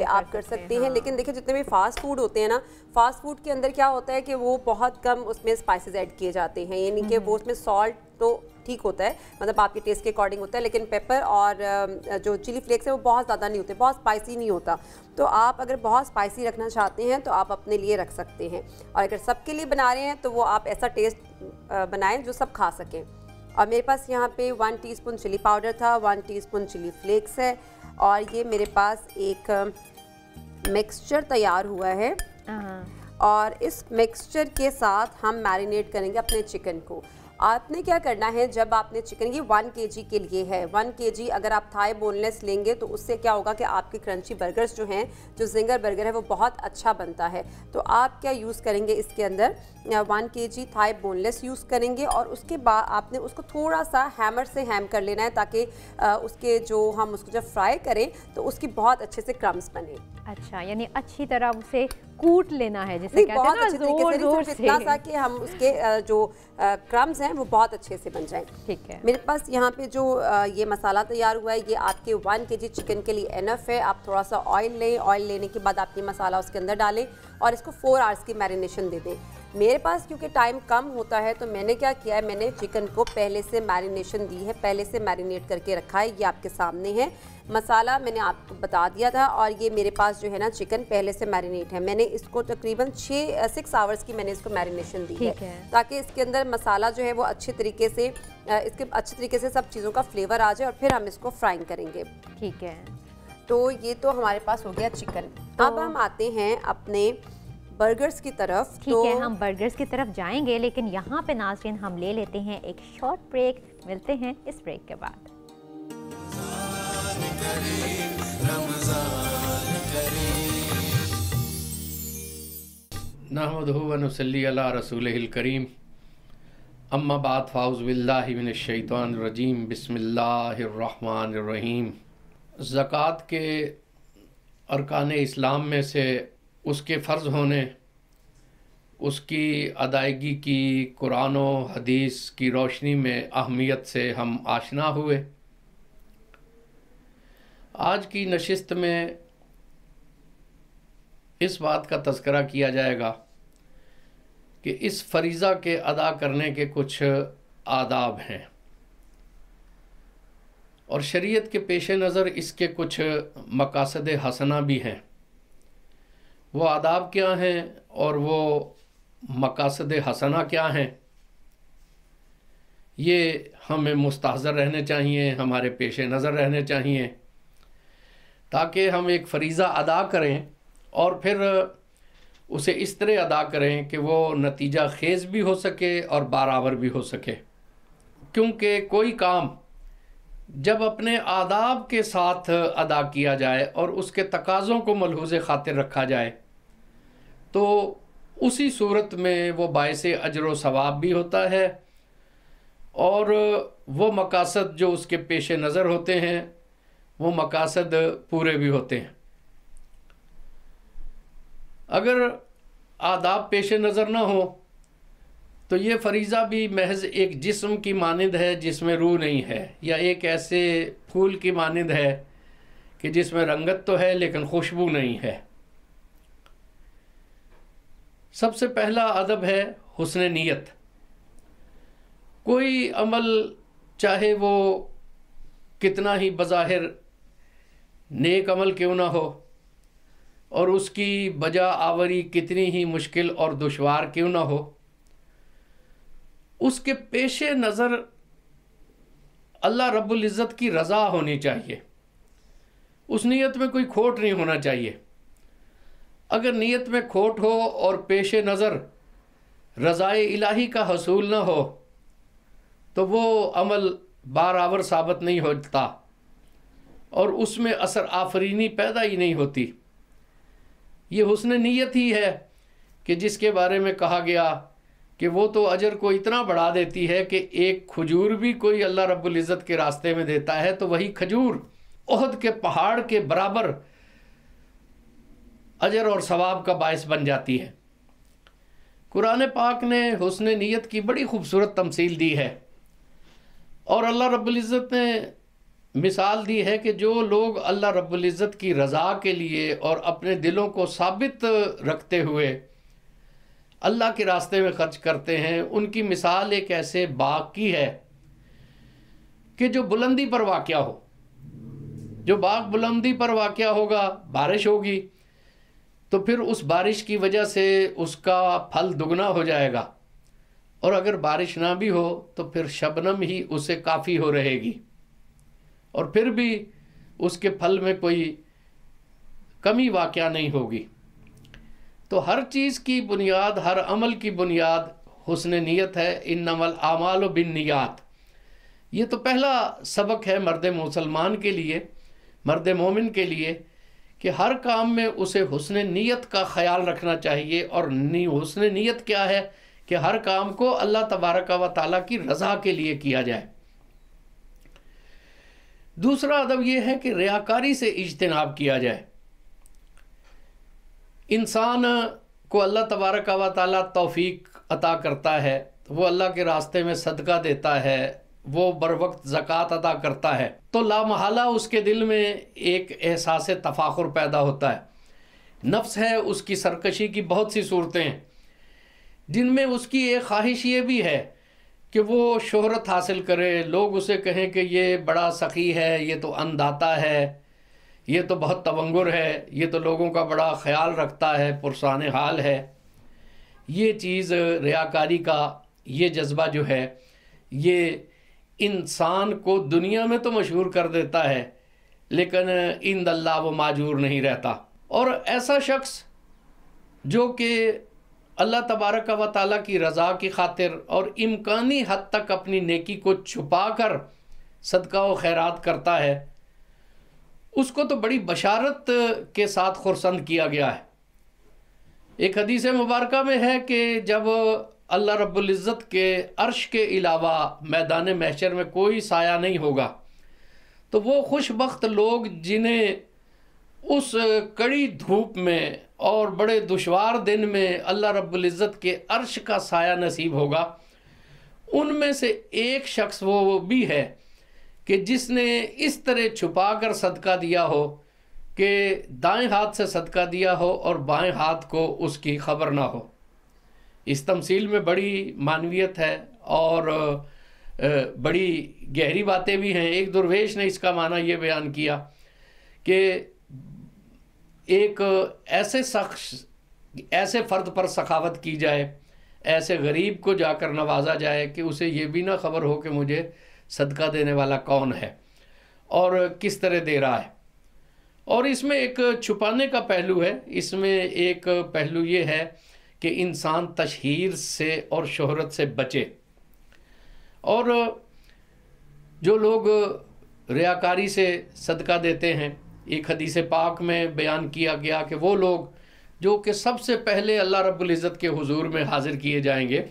आप कर सकते हैं। लेकिन देखिए, जितने भी फास्ट फूड होते हैं ना, फास्ट फूड के अंदर क्या होता है कि वो बहुत कम उसमें स्पाइसेस ऐड किए जाते हैं, यानी कि वो उसमें सॉल्ट तो ठीक होता है, मतलब आपके टेस्ट के अकॉर्डिंग होता है, लेकिन पेपर और जो चिली फ्लेक्स है वो बहुत ज़्यादा नहीं होते, बहुत स्पाइसी नहीं होता। तो आप अगर बहुत स्पाइसी रखना चाहते हैं तो आप अपने लिए रख सकते हैं, और अगर सबके लिए बना रहे हैं तो वो आप ऐसा टेस्ट बनाएं जो सब खा सकें। और मेरे पास यहाँ पे 1 टीस्पून चिली पाउडर था, 1 टीस्पून चिली फ्लेक्स है, और ये मेरे पास एक मिक्सचर तैयार हुआ है। और इस मिक्सचर के साथ हम मैरिनेट करेंगे अपने चिकन को। आपने क्या करना है, जब आपने चिकन, ये 1 kg के लिए है, 1 kg अगर आप थाई बोनलेस लेंगे तो उससे क्या होगा कि आपके क्रंची बर्गर्स जो हैं, जो जिंगर बर्गर है वो बहुत अच्छा बनता है। तो आप क्या यूज़ करेंगे इसके अंदर, 1 kg थाई बोनलेस यूज़ करेंगे, और उसके बाद आपने उसको थोड़ा सा हैमर से हैम कर लेना है, ताकि उसके जो हम उसको जब फ्राई करें तो उसकी बहुत अच्छे से क्रम्स बने। अच्छा, यानी अच्छी तरह उसे कूट लेना है, जिसे कहते हैं ना, जोर से, इतना सा कि हम उसके जो क्रम्स हैं वो बहुत अच्छे से बन जाएं। ठीक है। मेरे पास यहाँ पे जो ये मसाला तैयार हुआ है, ये आपके 1 kg चिकन के लिए एनफ है। आप थोड़ा सा ऑयल लें, ऑयल लेने के बाद आप ये मसाला उसके अंदर डालें और इसको 4 आवर्स की मैरिनेशन दे दें। मेरे पास क्योंकि टाइम कम होता है तो मैंने क्या किया है, मैंने चिकन को पहले से मैरिनेशन दी है, पहले से मैरिनेट करके रखा है। ये आपके सामने है, मसाला मैंने आपको बता दिया था, और ये मेरे पास जो है ना चिकन पहले से मैरिनेट है। मैंने इसको तकरीबन 6 आवर्स की मैंने इसको मैरिनेशन दी है, ताकि इसके अंदर मसाला जो है वो अच्छे तरीके से सब चीज़ों का फ्लेवर आ जाए, और फिर हम इसको फ्राइंग करेंगे। ठीक है। तो ये तो हमारे पास हो गया चिकन। अब हम आते हैं अपने बर्गर्स की तरफ। ठीक है, हम बर्गर्स की तरफ जाएंगे, लेकिन यहाँ पे नाज़रीन हम ले लेते हैं एक शॉर्ट ब्रेक। मिलते हैं इस ब्रेक के बाद। नहमदुहु व नुसल्ली अला रसूलिहिल करीम, अम्मा बाद फ़ाउज़ु बिल्लाहि मिनश शैतानिर रजीम, बिस्मिल्लाहिर रहमानिर रहीम। ज़कात के अरकान इस्लाम में से उसके फ़र्ज़ होने, उसकी अदायगी की कुरान व हदीस की रोशनी में अहमियत से हम आशना हुए। आज की नशिस्त में इस बात का तज़किरा किया जाएगा कि इस फरीज़ा के अदा करने के कुछ आदाब हैं, और शरीयत के पेश नज़र इसके कुछ मकासद हसना भी हैं। वो आदाब क्या हैं और वो मकासद हसना क्या हैं, ये हमें मुस्तहज़र रहने चाहिए, हमारे पेश नज़र रहने चाहिए, ताकि हम एक फ़रीज़ा अदा करें और फिर उसे इस तरह अदा करें कि वो नतीजा खेज़ भी हो सके और बराबर भी हो सके। क्योंकि कोई काम जब अपने आदाब के साथ अदा किया जाए और उसके तकाज़ों को मलहूज़ ख़ातिर रखा जाए तो उसी सूरत में वो बायस अजर व सवाब भी होता है और वो मकासद जो उसके पेश नज़र होते हैं वो मकासद पूरे भी होते हैं। अगर आदाब पेश नज़र ना हो तो ये फरीज़ा भी महज एक जिस्म की मानिंद है जिसमें रूह नहीं है, या एक ऐसे फूल की मानिंद है कि जिसमें रंगत तो है लेकिन खुशबू नहीं है। सबसे पहला अदब है हुस्न नीयत। कोई अमल चाहे वो कितना ही बज़ाहिर नेक अमल क्यों ना हो और उसकी बजा आवरी कितनी ही मुश्किल और दुश्वार क्यों ना हो, उसके पेश नज़र अल्लाह रब्बुल इज़्ज़त की रज़ा होनी चाहिए। उस नीयत में कोई खोट नहीं होना चाहिए। अगर नीयत में खोट हो और पेश नज़र रज़ाए इलाही का हसूल ना हो तो वो अमल बारावर साबित नहीं होता और उसमें असर आफरीनी पैदा ही नहीं होती। ये हुस्न नीयत ही है कि जिसके बारे में कहा गया कि वो तो अजर को इतना बढ़ा देती है कि एक खजूर भी कोई अल्लाह रब्बुल इज़्ज़त के रास्ते में देता है तो वही खजूर ओहद के पहाड़ के बराबर अजर और सवाब का बायस बन जाती है। कुरान पाक ने हुस्न नीयत की बड़ी खूबसूरत तमसील दी है और अल्लाह रब्बुल इज़्ज़त ने मिसाल दी है कि जो लोग अल्लाह रब्बुल इज़्ज़त की रज़ा के लिए और अपने दिलों को साबित रखते हुए अल्लाह के रास्ते में खर्च करते हैं, उनकी मिसाल एक ऐसे बाग की है कि जो बुलंदी पर वाक़या हो। जो बाग बुलंदी पर वाक़या होगा, बारिश होगी तो फिर उस बारिश की वजह से उसका फल दुगना हो जाएगा और अगर बारिश ना भी हो तो फिर शबनम ही उसे काफ़ी हो रहेगी और फिर भी उसके फल में कोई कमी वाक़या नहीं होगी। तो हर चीज़ की बुनियाद, हर अमल की बुनियाद हुस्न नीयत है। इन्नमल आमालु बिन्नियात। ये तो पहला सबक है मर्द मुसलमान के लिए, मर्द मोमिन के लिए, कि हर काम में उसे हुस्न नीयत का ख्याल रखना चाहिए। और हुस्न नीयत क्या है कि हर काम को अल्लाह तबारक व तआला की रज़ा के लिए किया जाए। दूसरा अदब यह है कि रियाकारी से इज्तिनाब किया जाए। इंसान को अल्लाह तबारक व तआला तौफीक अता करता है, वो अल्लाह के रास्ते में सदका देता है, वो बर वक्त ज़कात अदा करता है, तो लामहला उसके दिल में एक एहसास तफाखुर पैदा होता है। नफ्स है उसकी सरकशी की बहुत सी सूरतें हैं जिनमें उसकी एक ख्वाहिश ये भी है कि वो शोहरत हासिल करे, लोग उसे कहें कि ये बड़ा सखी है, ये तो अंदाता है, ये तो बहुत तवंगुर है, ये तो लोगों का बड़ा ख्याल रखता है, पुरसान हाल है। ये चीज़ रियाकारी का ये जज्बा जो है ये इंसान को दुनिया में तो मशहूर कर देता है लेकिन इंदल्लाह वो माजूर नहीं रहता। और ऐसा शख्स जो कि अल्लाह तबारक व तआला की रज़ा की खातिर और इम्कानी हद तक अपनी नेकी को छुपा कर सदका व खैरात करता है, उसको तो बड़ी बशारत के साथ खुर्संद किया गया है। एक हदीस मुबारका में है कि जब अल्लाह रब्बुल इज़्ज़त के अर्श के अलावा मैदान महशर में कोई साया नहीं होगा तो वो खुशबख्त लोग जिन्हें उस कड़ी धूप में और बड़े दुश्वार दिन में अल्लाह रब्बुल इज़्ज़त के अर्श का साया नसीब होगा, उनमें से एक शख्स वो भी है कि जिसने इस तरह छुपा कर सदका दिया हो कि दाएं हाथ से सदका दिया हो और बाएं हाथ को उसकी खबर ना हो। इस तमसील में बड़ी मानवियत है और बड़ी गहरी बातें भी हैं। एक दुर्वेश ने इसका माना ये बयान किया कि एक ऐसे शख्स, ऐसे फ़र्द पर सखावत की जाए, ऐसे गरीब को जाकर नवाजा जाए कि उसे ये भी ना खबर हो कि मुझे सदका देने वाला कौन है और किस तरह दे रहा है। और इसमें एक छुपाने का पहलू है। इसमें एक पहलू ये है कि इंसान तशहीर से और शोहरत से बचे। और जो लोग रियाकारी से सदका देते हैं, एक हदीस पाक में बयान किया गया कि वो लोग जो कि सबसे पहले अल्लाह रब्बुल इज़्ज़त के हुजूर में हाजिर किए जाएंगे,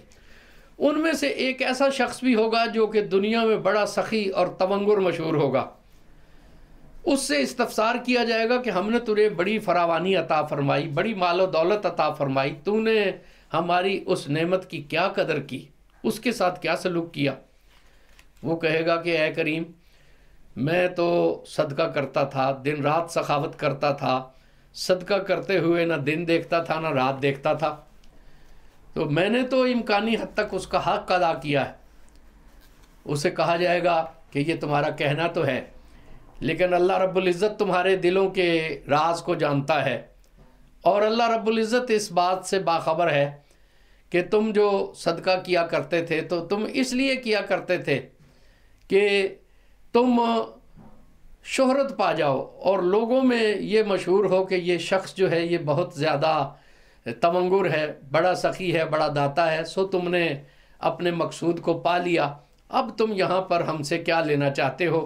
उनमें से एक ऐसा शख्स भी होगा जो कि दुनिया में बड़ा सखी और तवंगुर मशहूर होगा। उससे इस्तफसार किया जाएगा कि हमने तुझे बड़ी फरावानी अता फरमाई, बड़ी मालो दौलत अता फरमाई, तूने हमारी उस नेमत की क्या कदर की, उसके साथ क्या सलूक किया। वो कहेगा कि ऐ करीम, मैं तो सदका करता था, दिन रात सखावत करता था, सदका करते हुए ना दिन देखता था ना रात देखता था, तो मैंने तो इम्कानी हद तक उसका हक अदा किया है। उसे कहा जाएगा कि ये तुम्हारा कहना तो है, लेकिन अल्लाह रब्बुल इज़्ज़त तुम्हारे दिलों के राज को जानता है, और अल्लाह रब्बुल इज़्ज़त इस बात से बाखबर है कि तुम जो सदका किया करते थे तो तुम इसलिए किया करते थे कि तुम शोहरत पा जाओ और लोगों में ये मशहूर हो कि ये शख्स जो है ये बहुत ज़्यादा तवंगुर है, बड़ा सखी है, बड़ा दाता है, सो तुमने अपने मकसूद को पा लिया। अब तुम यहाँ पर हमसे क्या लेना चाहते हो।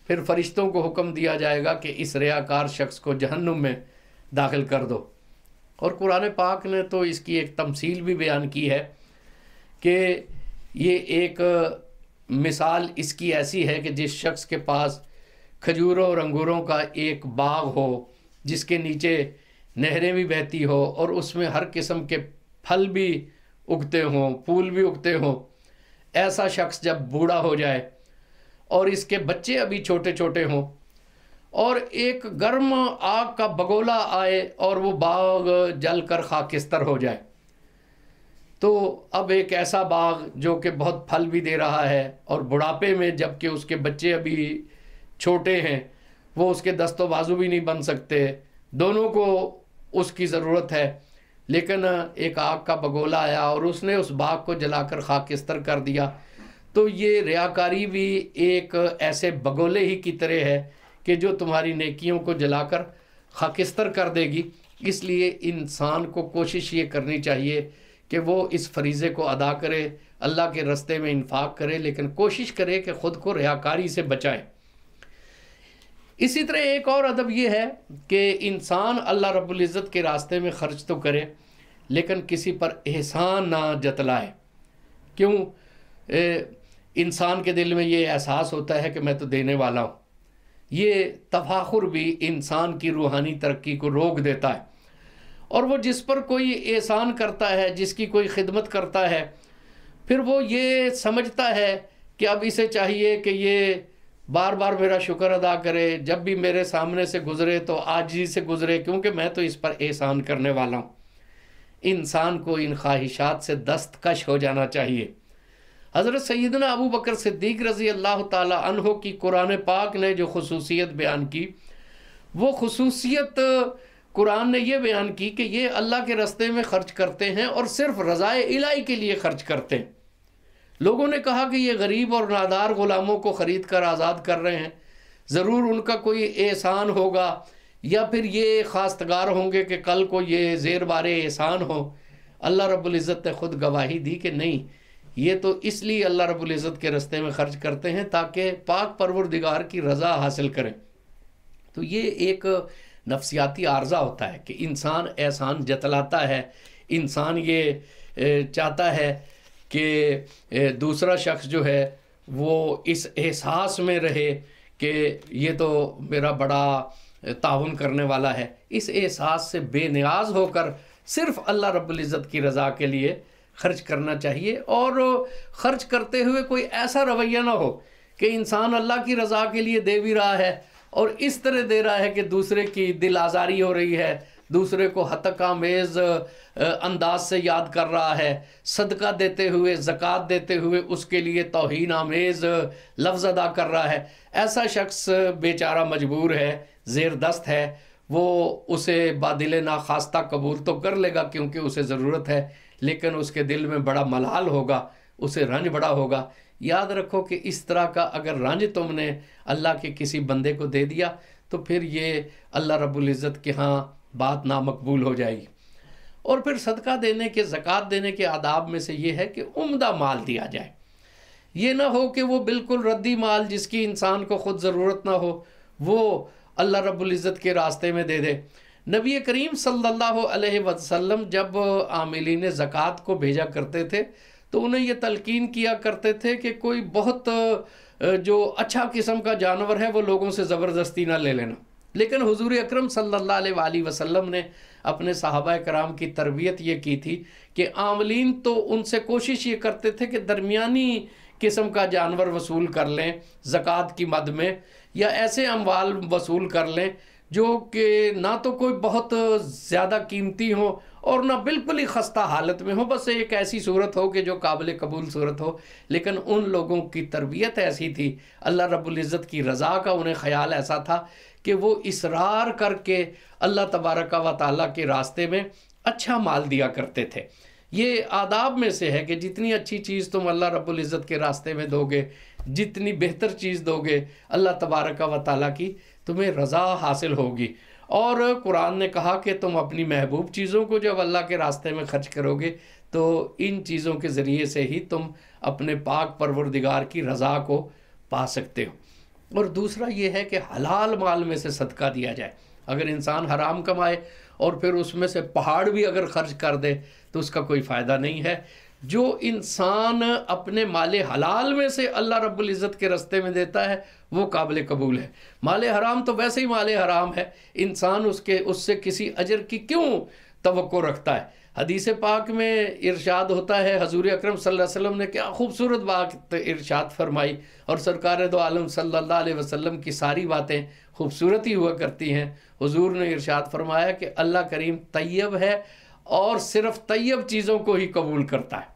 फिर फरिश्तों को हुक्म दिया जाएगा कि इस रियाकार शख्स को जहन्नुम में दाखिल कर दो। और कुरान पाक ने तो इसकी एक तमसील भी बयान की है कि ये एक मिसाल इसकी ऐसी है कि जिस शख्स के पास खजूरों और अंगूरों का एक बाग हो, जिसके नीचे नहरें भी बहती हो और उसमें हर किस्म के फल भी उगते हों, फूल भी उगते हों, ऐसा शख्स जब बूढ़ा हो जाए और इसके बच्चे अभी छोटे छोटे हों और एक गर्म आग का बगोला आए और वो बाग जल कर खाकिस्तर हो जाए, तो अब एक ऐसा बाग जो कि बहुत फल भी दे रहा है और बुढ़ापे में जबकि उसके बच्चे अभी छोटे हैं, वो उसके दस्तो बाजू भी नहीं बन सकते, दोनों को उसकी ज़रूरत है, लेकिन एक आग का बगोला आया और उसने उस बाग को जलाकर खाकिस्तर कर दिया। तो ये रियाकारी भी एक ऐसे बगोले ही की तरह है कि जो तुम्हारी नेकियों को जलाकर खाकिस्तर कर देगी। इसलिए इंसान को कोशिश ये करनी चाहिए कि वो इस फरीज़े को अदा करे, अल्लाह के रस्ते में इन्फाक करे, लेकिन कोशिश करे कि ख़ुद को रियाकारी से बचाए। इसी तरह एक और अदब ये है कि इंसान अल्लाह रब्बुल इज़्ज़त के रास्ते में ख़र्च तो करे लेकिन किसी पर एहसान ना जतलाए। क्यों? इंसान के दिल में ये एहसास होता है कि मैं तो देने वाला हूँ। ये तफाखुर भी इंसान की रूहानी तरक्की को रोक देता है। और वो जिस पर कोई एहसान करता है, जिसकी कोई खिदमत करता है, फिर वो ये समझता है कि अब इसे चाहिए कि ये बार बार मेरा शुक्र अदा करे, जब भी मेरे सामने से गुज़रे तो आजिज़ी से गुज़रे, क्योंकि मैं तो इस पर एहसान करने वाला हूँ। इंसान को इन ख्वाहिशात से दस्तकश हो जाना चाहिए। हज़रत सैयदना अबू बकर सिद्दीक़ रज़ी अल्लाह ताला अन्हो की कुरान पाक ने जो खुसूसियत बयान की, वो खुसूसियत कुरान ने ये बयान की कि ये अल्लाह के रास्ते में ख़र्च करते हैं और सिर्फ रज़ाए इलाही के लिए ख़र्च करते हैं। लोगों ने कहा कि ये गरीब और नादार ग़ुलामों को ख़रीद कर आज़ाद कर रहे हैं, ज़रूर उनका कोई एहसान होगा या फिर ये खास्तगार होंगे कि कल को ये ज़ेर बारे एहसान हो। अल्लाह रब्बुल इज़्ज़त ने ख़ुद गवाही दी कि नहीं, ये तो इसलिए अल्लाह रब्बुल इज़्ज़त के रास्ते में ख़र्च करते हैं ताकि पाक परवरदिगार की रज़ा हासिल करें। तो ये एक नफ्सियाती आर्ज़ा होता है कि इंसान एहसान जतलाता है, इंसान ये चाहता है कि दूसरा शख्स जो है वो इस एहसास में रहे कि ये तो मेरा बड़ा ताउन करने वाला है। इस एहसास से बेनियाज होकर सिर्फ़ अल्लाह रब्बुल इज़्ज़त की रज़ा के लिए ख़र्च करना चाहिए। और ख़र्च करते हुए कोई ऐसा रवैया ना हो कि इंसान अल्लाह की रज़ा के लिए दे भी रहा है और इस तरह दे रहा है कि दूसरे की दिल आज़ारी हो रही है, दूसरे को हतकामेज़ अंदाज से याद कर रहा है, सदका देते हुए, ज़कात देते हुए उसके लिए तौहीन आमेज़ लफ्ज़ अदा कर रहा है। ऐसा शख्स बेचारा मजबूर है, ज़ेर दस्त है, वो उसे बादिल नाखास्ता कबूल तो कर लेगा क्योंकि उसे ज़रूरत है, लेकिन उसके दिल में बड़ा मलाल होगा, उसे रंज बड़ा होगा। याद रखो कि इस तरह का अगर रंज तुमने अल्लाह के किसी बंदे को दे दिया तो फिर ये अल्लाह रब्बुल इज़्ज़त के यहाँ बात नामकबूल हो जाएगी। और फिर सदका देने के, ज़कात देने के आदाब में से ये है कि उम्दा माल दिया जाए। ये ना हो कि वो बिल्कुल रद्दी माल जिसकी इंसान को ख़ुद ज़रूरत ना हो वो अल्लाह रब्बुल इज़्ज़त के रास्ते में दे दे। नबी करीम सल्लल्लाहु अलैहि वसल्लम जब आमिलीन ज़कात को भेजा करते थे तो उन्हें ये तलकीन किया करते थे कि कोई बहुत जो अच्छा किस्म का जानवर है वो लोगों से ज़बरदस्ती ना ले लेना। लेकिन हुजूर अकरम सल्लल्लाहु अलैहि वसल्लम ने अपने सहाबा कराम की तरबियत ये की थी कि आमलीन तो उनसे कोशिश ये करते थे कि दरमियानी किस्म का जानवर वसूल कर लें ज़कात की मद में, या ऐसे अमवाल वसूल कर लें जो कि ना तो कोई बहुत ज़्यादा कीमती हो और ना बिल्कुल ही खस्ता हालत में हो, बस एक ऐसी सूरत हो कि जो काबिल कबूल सूरत हो। लेकिन उन लोगों की तरबियत ऐसी थी, अल्लाह रब्बुल इज़्ज़त की रज़ा का उन्हें ख़याल ऐसा था कि वो इसरार करके अल्लाह तबारक व तआला के रास्ते में अच्छा माल दिया करते थे। ये आदाब में से है कि जितनी अच्छी चीज़ तुम अल्लाह रब्बुल इज़्ज़त के रास्ते में दोगे, जितनी बेहतर चीज़ दोगे, अल्लाह तबारक व तआला की तुम्हें रज़ा हासिल होगी। और कुरान ने कहा कि तुम अपनी महबूब चीज़ों को जब अल्लाह के रास्ते में खर्च करोगे तो इन चीज़ों के ज़रिए से ही तुम अपने पाक परवरदिगार की रज़ा को पा सकते हो। और दूसरा ये है कि हलाल माल में से सदका दिया जाए। अगर इंसान हराम कमाए और फिर उसमें से पहाड़ भी अगर खर्च कर दे तो उसका कोई फ़ायदा नहीं है। जो इंसान अपने माले हलाल में से अल्लाह रब्बुल इज़्ज़त के रास्ते में देता है वो काबिल कबूल है। माले हराम तो वैसे ही माले हराम है, इंसान उससे किसी अजर की क्यों तवक्को रखता है। हदीस पाक में इरशाद होता है, हजूर अकरम सल्लल्लाहु अलैहि वसल्लम ने क्या खूबसूरत बात इरशाद फरमाई, और सरकार दो आलम सल्लल्लाहु अलैहि वसल्लम की सारी बातें खूबसूरत ही हुआ करती हैं। हुजूर ने इरशाद फरमाया कि अल्लाह करीम तैयब है और सिर्फ़ तैयब चीज़ों को ही कबूल करता है।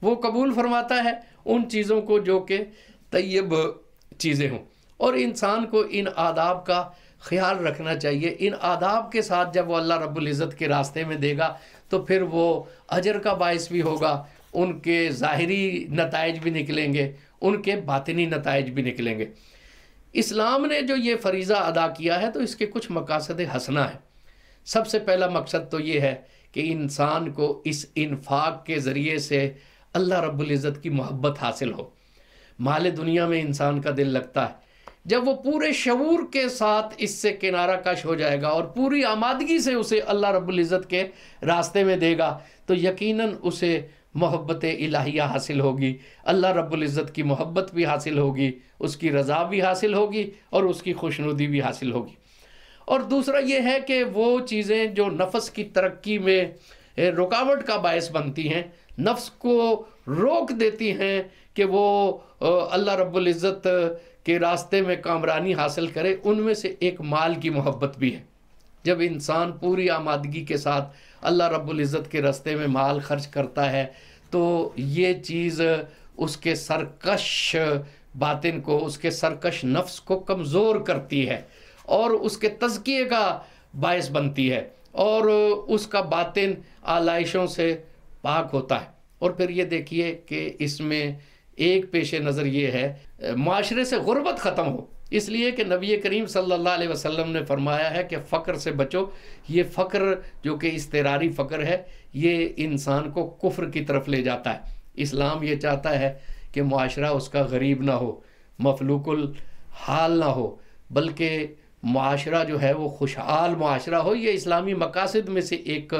वो कबूल फरमाता है उन चीज़ों को जो कि तैयब चीज़ें हों, और इंसान को इन आदाब का ख्याल रखना चाहिए। इन आदाब के साथ जब वो अल्लाह रब्बुल इज़्ज़त के रास्ते में देगा तो फिर वो अजर का बाइस भी होगा, उनके ज़ाहिरी नताइज भी निकलेंगे, उनके बातिनी नताइज भी निकलेंगे। इस्लाम ने जो ये फ़रीज़ा अदा किया है तो इसके कुछ मकासद हसना है। सबसे पहला मकसद तो ये है कि इंसान को इस इन्फाक के ज़रिए से अल्लाह रब्बुल इज़्ज़त की मोहब्बत हासिल हो। माल दुनिया में इंसान का दिल लगता है, जब वो पूरे शऊर के साथ इससे किनारा कश हो जाएगा और पूरी आमादगी से उसे अल्लाह रब्बुल इज़्ज़त के रास्ते में देगा तो यकीनन उसे मोहब्बत इलाहिया हासिल होगी, अल्लाह रब्बुल इज़्ज़त की मोहब्बत भी हासिल होगी, उसकी रज़ा भी हासिल होगी और उसकी खुशनुदी भी हासिल होगी। और दूसरा ये है कि वो चीज़ें जो नफ्स की तरक्की में रुकावट का बायस बनती हैं, नफ्स को रोक देती हैं कि वो अल्लाह रब्बुल इज़्ज़त के रास्ते में कामरानी हासिल करे, उनमें से एक माल की मोहब्बत भी है। जब इंसान पूरी आमादगी के साथ अल्लाह रब्बुल इज़्ज़त के रास्ते में माल खर्च करता है तो ये चीज़ उसके सरकश बातिन को, उसके सरकश नफ्स को कमज़ोर करती है और उसके तज़किये का बायस बनती है और उसका बातिन आलाइशों से पाक होता है। और फिर ये देखिए कि इसमें एक पेश नज़र ये है माशरे से गुर्बत ख़त्म हो, इसलिए कि नबी करीम सल्लल्लाहु अलैहि वसल्लम ने फरमाया है कि फ़क्र से बचो। ये फ़क्र जो कि इस्तिरारी फ़क्र है ये इंसान को कुफ्र की तरफ ले जाता है। इस्लाम ये चाहता है कि मुआशरा उसका गरीब ना हो, मफलूकुल हाल ना हो, बल्कि मुआशरा जो है वो खुशहाल मुआशरा हो। ये इस्लामी मकासद में से एक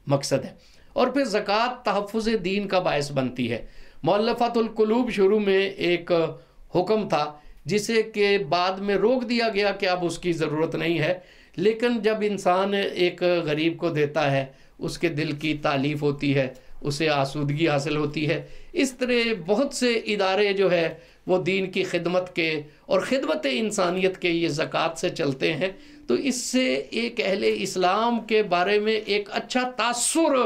मकसद है। और फिर ज़कात तहफ़्फ़ुज़ दीन का बायस बनती है। मुअल्लफ़तुल क़ुलूब शुरू में एक हुक्म था जिसे के बाद में रोक दिया गया कि अब उसकी ज़रूरत नहीं है, लेकिन जब इंसान एक गरीब को देता है उसके दिल की तालीफ़ होती है, उसे आसूदगी हासिल होती है। इस तरह बहुत से इदारे जो है वो दीन की खिदमत के और ख़िदमत इंसानियत के ये ज़कात से चलते हैं। तो इससे एक अहले इस्लाम के बारे में एक अच्छा तासुर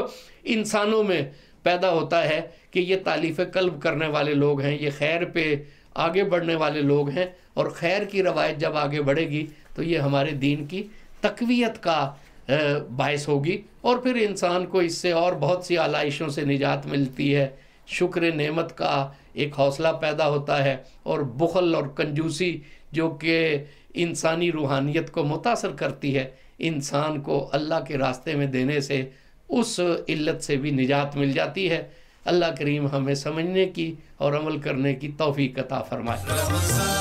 इंसानों में पैदा होता है कि ये तालीफ़ कल्ब करने वाले लोग हैं, ये खैर पे आगे बढ़ने वाले लोग हैं, और खैर की रवायत जब आगे बढ़ेगी तो ये हमारे दीन की तक़वियत का बायस होगी और फिर इंसान को इससे और बहुत सी आलाइशों से निजात मिलती है। शुक्र नेमत का एक हौसला पैदा होता है और बुखल और कंजूसी जो कि इंसानी रूहानियत को मुतासर करती है, इंसान को अल्लाह के रास्ते में देने से उस इल्लत से भी निजात मिल जाती है। अल्लाह करीम हमें समझने की और अमल करने की तौफीक अता फरमाए।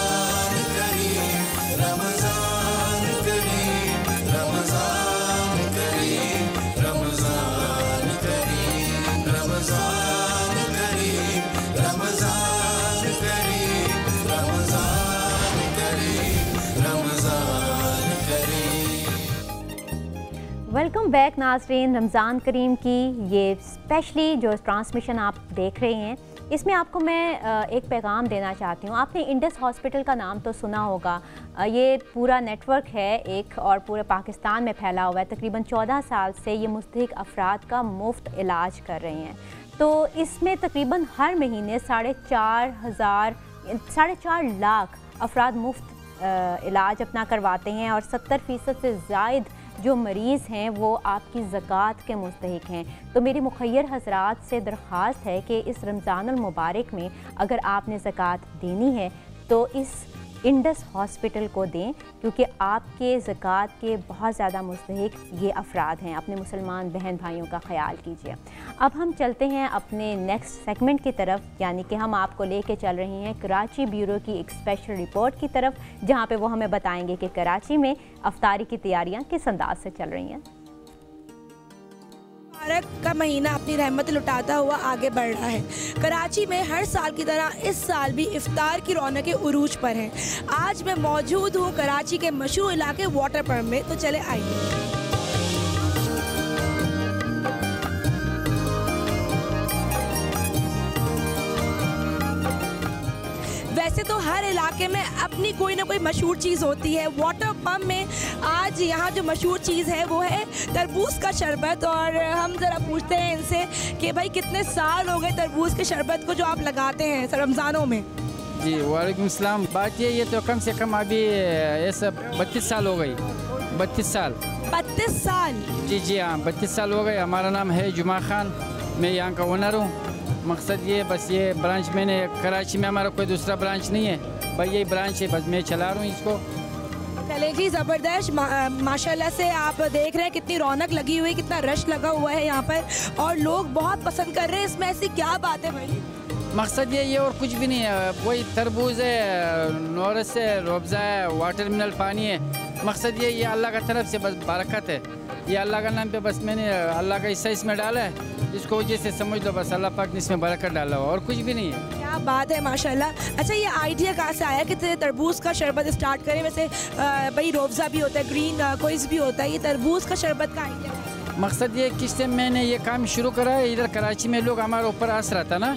वेलकम बैक नाज़रीन। रमज़ान करीम की ये स्पेशली जो ट्रांसमिशन आप देख रहे हैं, इसमें आपको मैं एक पैगाम देना चाहती हूँ। आपने इंडस हॉस्पिटल का नाम तो सुना होगा। ये पूरा नेटवर्क है एक और पूरे पाकिस्तान में फैला हुआ है। तकरीबन 14 साल से ये मुस्तहिक अफराद का मुफ्त इलाज कर रहे हैं। तो इसमें तकरीबन हर महीने 4.5 लाख अफराद मुफ्त इलाज अपना करवाते हैं और 70% से ज़ायद जो मरीज़ हैं वो आपकी ज़कात के मुस्तहिक हैं। तो मेरी मुखय्यर हज़रात से दरख्वास्त है कि इस रमज़ानुल मुबारक में अगर आपने ज़कात देनी है तो इस इंडस हॉस्पिटल को दें, क्योंकि आपके ज़कात के बहुत ज़्यादा मुस्तहिक ये अफराद हैं। अपने मुसलमान बहन भाइयों का ख्याल कीजिए। अब हम चलते हैं अपने नेक्स्ट सेगमेंट की तरफ, यानी कि हम आपको लेके चल रहे हैं कराची ब्यूरो की एक स्पेशल रिपोर्ट की तरफ, जहाँ पे वो हमें बताएंगे कि कराची में अफ्तारी की तैयारियाँ किस अंदाज से चल रही हैं। मुबारक का महीना अपनी रहमत लुटाता हुआ आगे बढ़ रहा है। कराची में हर साल की तरह इस साल भी इफ्तार की रौनकें उरूज पर हैं। आज मैं मौजूद हूँ कराची के मशहूर इलाके वाटर पंप में, तो चले आइए। वैसे तो हर इलाके में अपनी कोई ना कोई मशहूर चीज़ होती है। वाटर पंप में आज यहाँ जो मशहूर चीज़ है वो है तरबूज का शरबत। और हम ज़रा पूछते हैं इनसे कि भाई कितने साल हो गए तरबूज के शरबत को जो आप लगाते हैं रमज़ानों में? जी वालेकुम सलाम। बात ये तो कम से कम अभी ये सब 32 साल हो गई। 32 साल। 32 साल? जी हाँ, 32 साल हो गए। हमारा नाम है जुमा खान, मैं यहाँ का ओनर हूँ। मकसद ये बस ये ब्रांच मैंने कराची में, हमारा कोई दूसरा ब्रांच नहीं है, भाई यही ब्रांच है, बस मैं चला रहा हूँ इसको। चले जी, ज़बरदस्त। माशाल्लाह से आप देख रहे हैं कितनी रौनक लगी हुई, कितना रश लगा हुआ है यहाँ पर और लोग बहुत पसंद कर रहे हैं। इसमें ऐसी क्या बात है भाई? मकसद ये और कुछ भी नहीं है, वही तरबूज है, नोरस है, रोबज़ा है, वाटर मिनरल पानी है। मकसद ये अल्लाह का तरफ से बस बरकत है। ये अल्लाह का नाम पे बस मैंने अल्लाह का हिस्सा इसमें डाला है, इसको वजह से समझ लो बस अल्लाह पाक ने इसमें बरकत डाला हुआ और कुछ भी नहीं है। क्या बात है माशाल्लाह। अच्छा, ये आइडिया कहाँ से आया कि तरबूज का शरबत स्टार्ट करें? वैसे भाई रोबज़ा भी होता है, ग्रीन कोइज भी होता है, ये तरबूज का शरबत का आइडिया? मकसद ये किस टाइम मैंने ये काम शुरू करा है, इधर कराची में लोग हमारे ऊपर आस रहा था ना,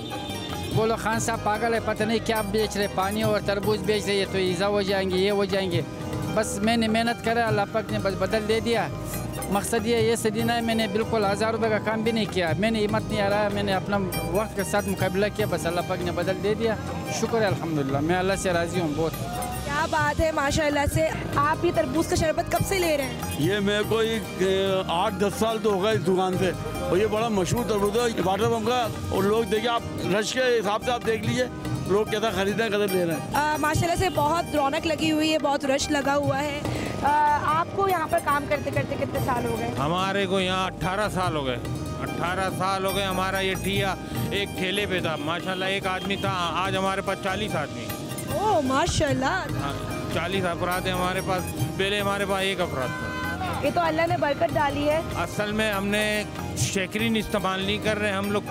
बोलो खान साहब पागल है, पता नहीं क्या बेच रहे, पानी और तरबूज बेच रहे, तो ईज़ा हो जाएंगे, ये हो जाएंगे। बस मैंने मेहनत करा, अल्लाह पाक ने बस बदल दे दिया। मकसद ये सदीना है, मैंने बिल्कुल 1000 रुपये का काम भी नहीं किया, मैंने हिम्मत नहीं आ रहा, मैंने अपना वक्त के साथ मुकाबला किया, बस अल्लाह पाक ने बदल दे दिया। शुक्र है अल्हम्दुलिल्लाह, मैं अल्लाह से राज़ी हूँ बहुत। क्या बात है माशाल्लाह से। आप ये तरबूज का शरबत कब से ले रहे हैं? ये मेरे को 8-10 साल तो हो गए इस दुकान से, और ये बड़ा मशहूर तरबूज है वाटर पंप का। और लोग देखिए, आप रश के हिसाब से आप देख लीजिए लोग कैसा खरीदना कदर ले रहे हैं। माशाल्लाह से बहुत रौनक लगी हुई है, बहुत रश लगा हुआ है। आपको यहाँ पर काम करते करते कितने साल हो गए? हमारे को यहाँ 18 साल हो गए। 18 साल हो गए। हमारा ये ठिया एक ठेले पे था, माशाल्लाह एक आदमी था, आज हमारे पास 40 आदमी। ओह माशाल्लाह। 40 अफराद है हमारे पास, पहले हमारे पास एक अफराद था। ये तो अल्लाह ने बरकत डाली है। असल में हमने शक्करीन इस्तेमाल नहीं कर रहे, हम लोग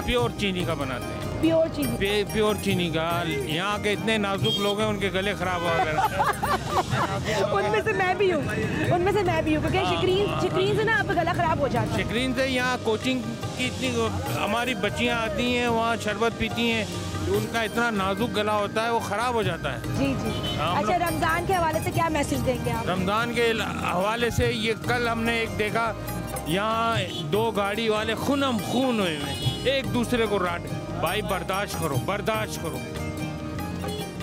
प्योर चीनी का बनाते हैं। प्योर चीनी? प्योर चीनी का। यहाँ के इतने नाजुक लोग हैं, उनके गले खराब हो गए। उनमें से मैं भी हूँ, क्योंकि शक्करीन से ना आपका गला खराब हो जाता है। शक्करीन से यहाँ कोचिंग की इतनी हमारी बच्चियाँ आती हैं, वहाँ शरबत पीती हैं, उनका इतना नाजुक गला होता है वो ख़राब हो जाता है। जी। अच्छा, रमज़ान के हवाले से क्या मैसेज देंगे आप? रमज़ान के हवाले से ये कल हमने एक देखा, यहाँ 2 गाड़ी वाले खूनम खून हुए एक दूसरे को राट। भाई बर्दाश्त करो।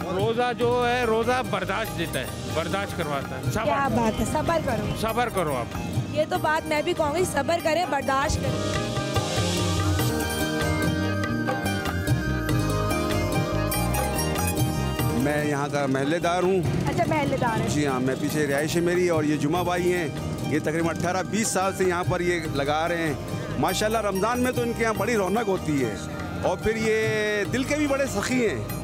रोज़ा जो है, रोज़ा बर्दाश्त देता है, बर्दाश्त करवाता है। क्या बात है, सब्र करो आप। ये तो बात मैं भी कहूँगी, सब्र करें, बर्दाश्त करें। मैं यहाँ का महल्लेदार हूँ। अच्छा, महल्लेदार है? जी हाँ, मैं पीछे रिहाइश है मेरी, और ये जुमा भाई हैं, ये तकरीबन 18-20 साल से यहाँ पर ये लगा रहे हैं। माशाल्लाह रमज़ान में तो इनके यहाँ बड़ी रौनक होती है, और फिर ये दिल के भी बड़े सखी हैं।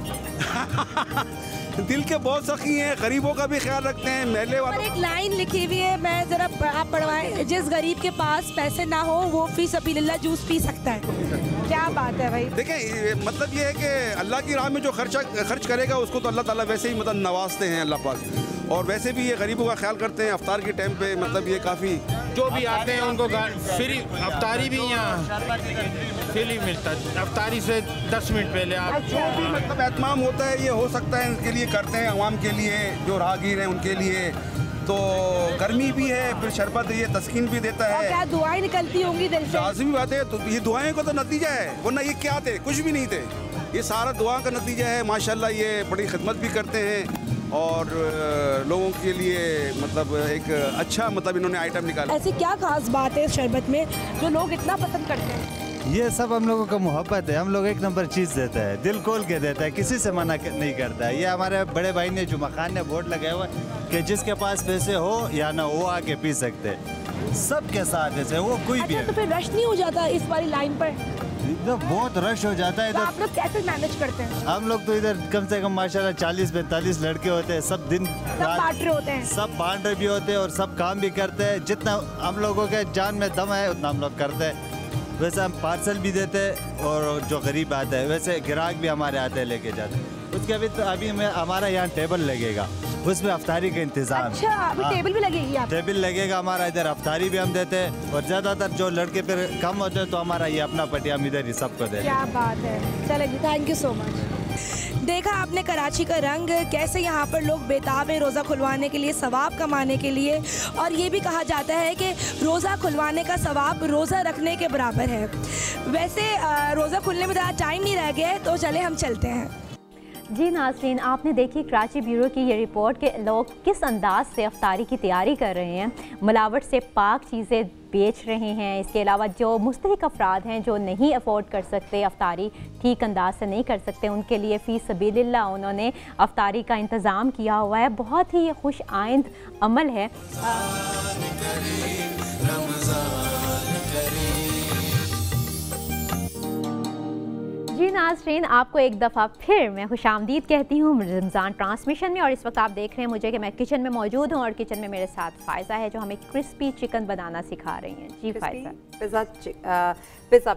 दिल के बहुत सखी हैं, गरीबों का भी ख्याल रखते हैं, महल्ले वालों। एक लाइन लिखी हुई है, मैं ज़रा आप पढ़वाएं। जिस गरीब के पास पैसे ना हो वो फी सबीलिल्लाह जूस पी सकता है। क्या बात है भाई। देखिए, मतलब ये है कि अल्लाह की राह में जो खर्च करेगा उसको तो अल्लाह ताला वैसे ही मतलब नवाजते हैं अल्लाह पाक, और वैसे भी ये गरीबों का ख्याल करते हैं। अफ्तार के टाइम पे मतलब ये काफ़ी जो भी आते हैं उनको फ्री अफ्तारी भी यहाँ फ्री मिलता है। अफ्तारी से 10 मिनट पहले आप जो भी मतलब एहतमाम होता है ये हो सकता है इनके लिए करते हैं, अवाम के लिए जो राहगीर हैं उनके लिए। तो गर्मी भी है, फिर शरबत ये तस्कीन भी देता है। क्या दुआएं निकलती होंगी दिल से? लाज़मी बात है, तो ये दुआएं का तो नतीजा है, वरना ये क्या थे, कुछ भी नहीं थे। ये सारा दुआ का नतीजा है। माशाल्लाह ये बड़ी खिदमत भी करते हैं और लोगों के लिए मतलब एक अच्छा मतलब इन्होंने आइटम निकाला। ऐसी क्या खास बात है इस शरबत में जो लोग इतना पसंद करते हैं? ये सब हम लोगों का मोहब्बत है। हम लोग एक नंबर चीज़ देते हैं, दिल खोल के देता है, किसी से मना नहीं करता है। ये हमारे बड़े भाई ने जुमा खान ने बोर्ड लगाया हुआ है कि जिसके पास पैसे हो या ना वो आके पी सकते हैं, सबके साथ ऐसे वो कोई भी है। तो फिर रश नहीं हो जाता इस वाली लाइन पर? इधर बहुत रश हो जाता है। तो इधर आप लोग कैसे मैनेज करते हैं? हम लोग तो इधर कम से कम माशाल्लाह 40-45 लड़के होते हैं, सब दिन बांट रहे होते हैं, सब बांट रहे भी होते हैं और सब काम भी करते हैं। जितना हम लोगों के जान में दम है उतना हम लोग करते हैं। वैसे हम पार्सल भी देते हैं और जो गरीब आते हैं वैसे ग्राहक भी हमारे आते हैं लेके जाते हैं। उसके अभी हमारा यहाँ टेबल लगेगा, उसमें अफ्तारी का इंतजाम। अच्छा, अभी टेबल भी लगेगी? आप टेबल लगेगा हमारा, इधर अफ्तारी भी हम देते हैं और ज़्यादातर जो लड़के फिर कम होते हैं तो हमारा ये अपना पटिया हम इधर ही सबको देते हैं। क्या बात है, चलेगी, थैंक यू सो मच। देखा आपने कराची का रंग, कैसे यहाँ पर लोग बेताब हैं रोज़ा खुलवाने के लिए, सवाब कमाने के लिए। और ये भी कहा जाता है कि रोज़ा खुलवाने का सवाब रोज़ा रखने के बराबर है। वैसे रोज़ा खुलने में ज़्यादा टाइम नहीं रह गया है, तो चले हम चलते हैं। जी नाज़रीन, आपने देखी कराची ब्यूरो की ये रिपोर्ट कि लोग किस अंदाज से अफ्तारी की तैयारी कर रहे हैं, मिलावट से पाक चीज़ें बेच रहे हैं। इसके अलावा जो मुस्तहिक अफराद हैं जो नहीं अफोर्ड कर सकते, अफ्तारी ठीक अंदाज से नहीं कर सकते, उनके लिए फ़ी सबीलिल्लाह उन्होंने अफ्तारी का इंतज़ाम किया हुआ है। बहुत ही ये खुश आइंद अमल है। जी नाज़रीन, आपको एक दफ़ा फिर मैं खुशामदीद कहती हूँ रमज़ान ट्रांसमिशन में। और इस वक्त आप देख रहे हैं मुझे कि मैं किचन में मौजूद हूँ और किचन में मेरे साथ फ़ायज़ा है जो हमें क्रिस्पी चिकन बनाना सिखा रही हैं। जी फ़ायज़ा, पिज़्ज़ा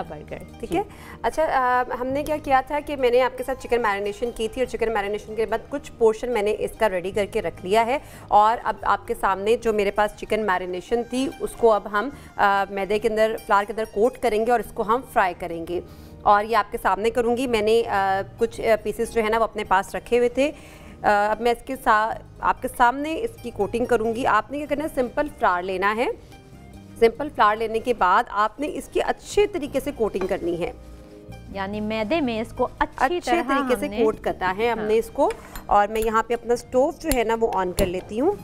बर्गर, ठीक है। अच्छा, हमने क्या किया था कि मैंने आपके साथ चिकन मैरिनेशन की थी और चिकन मैरिनेशन के बाद कुछ पोर्शन मैंने इसका रेडी करके रख लिया है। और अब आपके सामने जो मेरे पास चिकन मैरिनेशन थी उसको अब हम मैदे के अंदर, फ्लावर के अंदर कोट करेंगे और इसको हम फ्राई करेंगे। और ये आपके सामने करूँगी। मैंने कुछ पीसेस जो है ना वो अपने पास रखे हुए थे। अब मैं इसके साथ आपके सामने इसकी कोटिंग करूँगी। आपने क्या करना है, सिंपल फ्लावर लेना है। सिंपल फ्लावर लेने के बाद आपने इसकी अच्छे तरीके से कोटिंग करनी है, यानी मैदे में इसको अच्छे तरीके से कोट करना है हमने इसको। और मैं यहाँ पे अपना स्टोव जो है ना वो ऑन कर लेती हूँ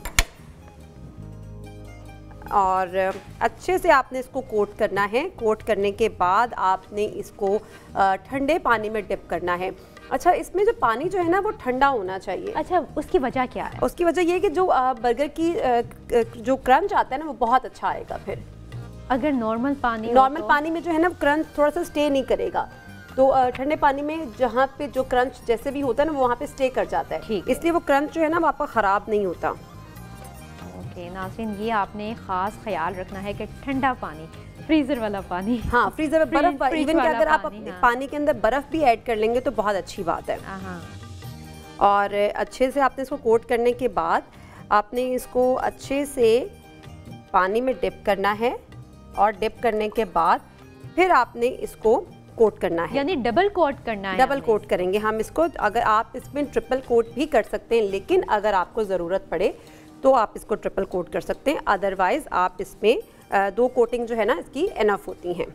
और अच्छे से आपने इसको कोट करना है। कोट करने के बाद आपने इसको ठंडे पानी में डिप करना है। अच्छा, इसमें जो पानी जो है ना वो ठंडा होना चाहिए। अच्छा, उसकी वजह क्या है? उसकी वजह ये कि जो बर्गर की जो क्रंच आता है ना वो बहुत अच्छा आएगा। फिर अगर नॉर्मल पानी में जो है ना क्रंच थोड़ा सा स्टे नहीं करेगा, तो ठंडे पानी में जहाँ पे जो क्रंच जैसे भी होता है ना वो वहाँ पे स्टे कर जाता है, इसलिए वो क्रंच जो है ना वो आपका ख़राब नहीं होता। ओके नाज़रीन, ये आपने ख़ास ख्याल रखना है कि ठंडा पानी, फ्रीज़र वाला पानी। हाँ, फ्रीज़र में बर्फ़, इवन कि अगर आप पानी के अंदर बर्फ़ भी ऐड कर लेंगे तो बहुत अच्छी बात है। और अच्छे से आपने इसको कोट करने के बाद आपने इसको अच्छे से पानी में डिप करना है और डिप करने के बाद फिर आपने इसको कोट करना है, यानी डबल कोट करना है। डबल कोट करेंगे हम इसको। अगर आप इसमें ट्रिपल कोट भी कर सकते हैं, लेकिन अगर आपको ज़रूरत पड़े तो आप इसको ट्रिपल कोट कर सकते हैं। अदरवाइज़ आप इसमें 2 कोटिंग जो है ना इसकी इनफ होती हैं।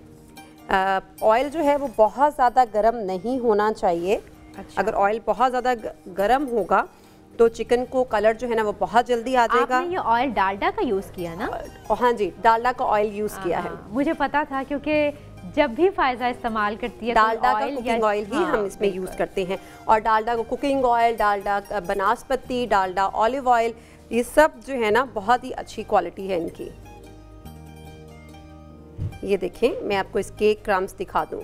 ऑयल जो है वो बहुत ज़्यादा गर्म नहीं होना चाहिए। अच्छा। अगर ऑयल बहुत ज़्यादा गर्म होगा तो चिकन को कलर जो है ना वो बहुत जल्दी आ जाएगा। आपने ये ऑयल डालडा का यूज़ किया ना? हाँ जी, डालडा का ऑयल यूज़ किया है। मुझे पता था क्योंकि जब भी फ़ायज़ा इस्तेमाल करती है डालडा का कुकिंग ऑयल ही हम इसमें यूज़ करते हैं। और डालडा का cooking oil, Dalda vanaspati, Dalda olive oil, ये सब जो है ना बहुत ही अच्छी क्वालिटी है इनकी। ये देखें, मैं आपको इसके क्रम्स दिखा दूँ,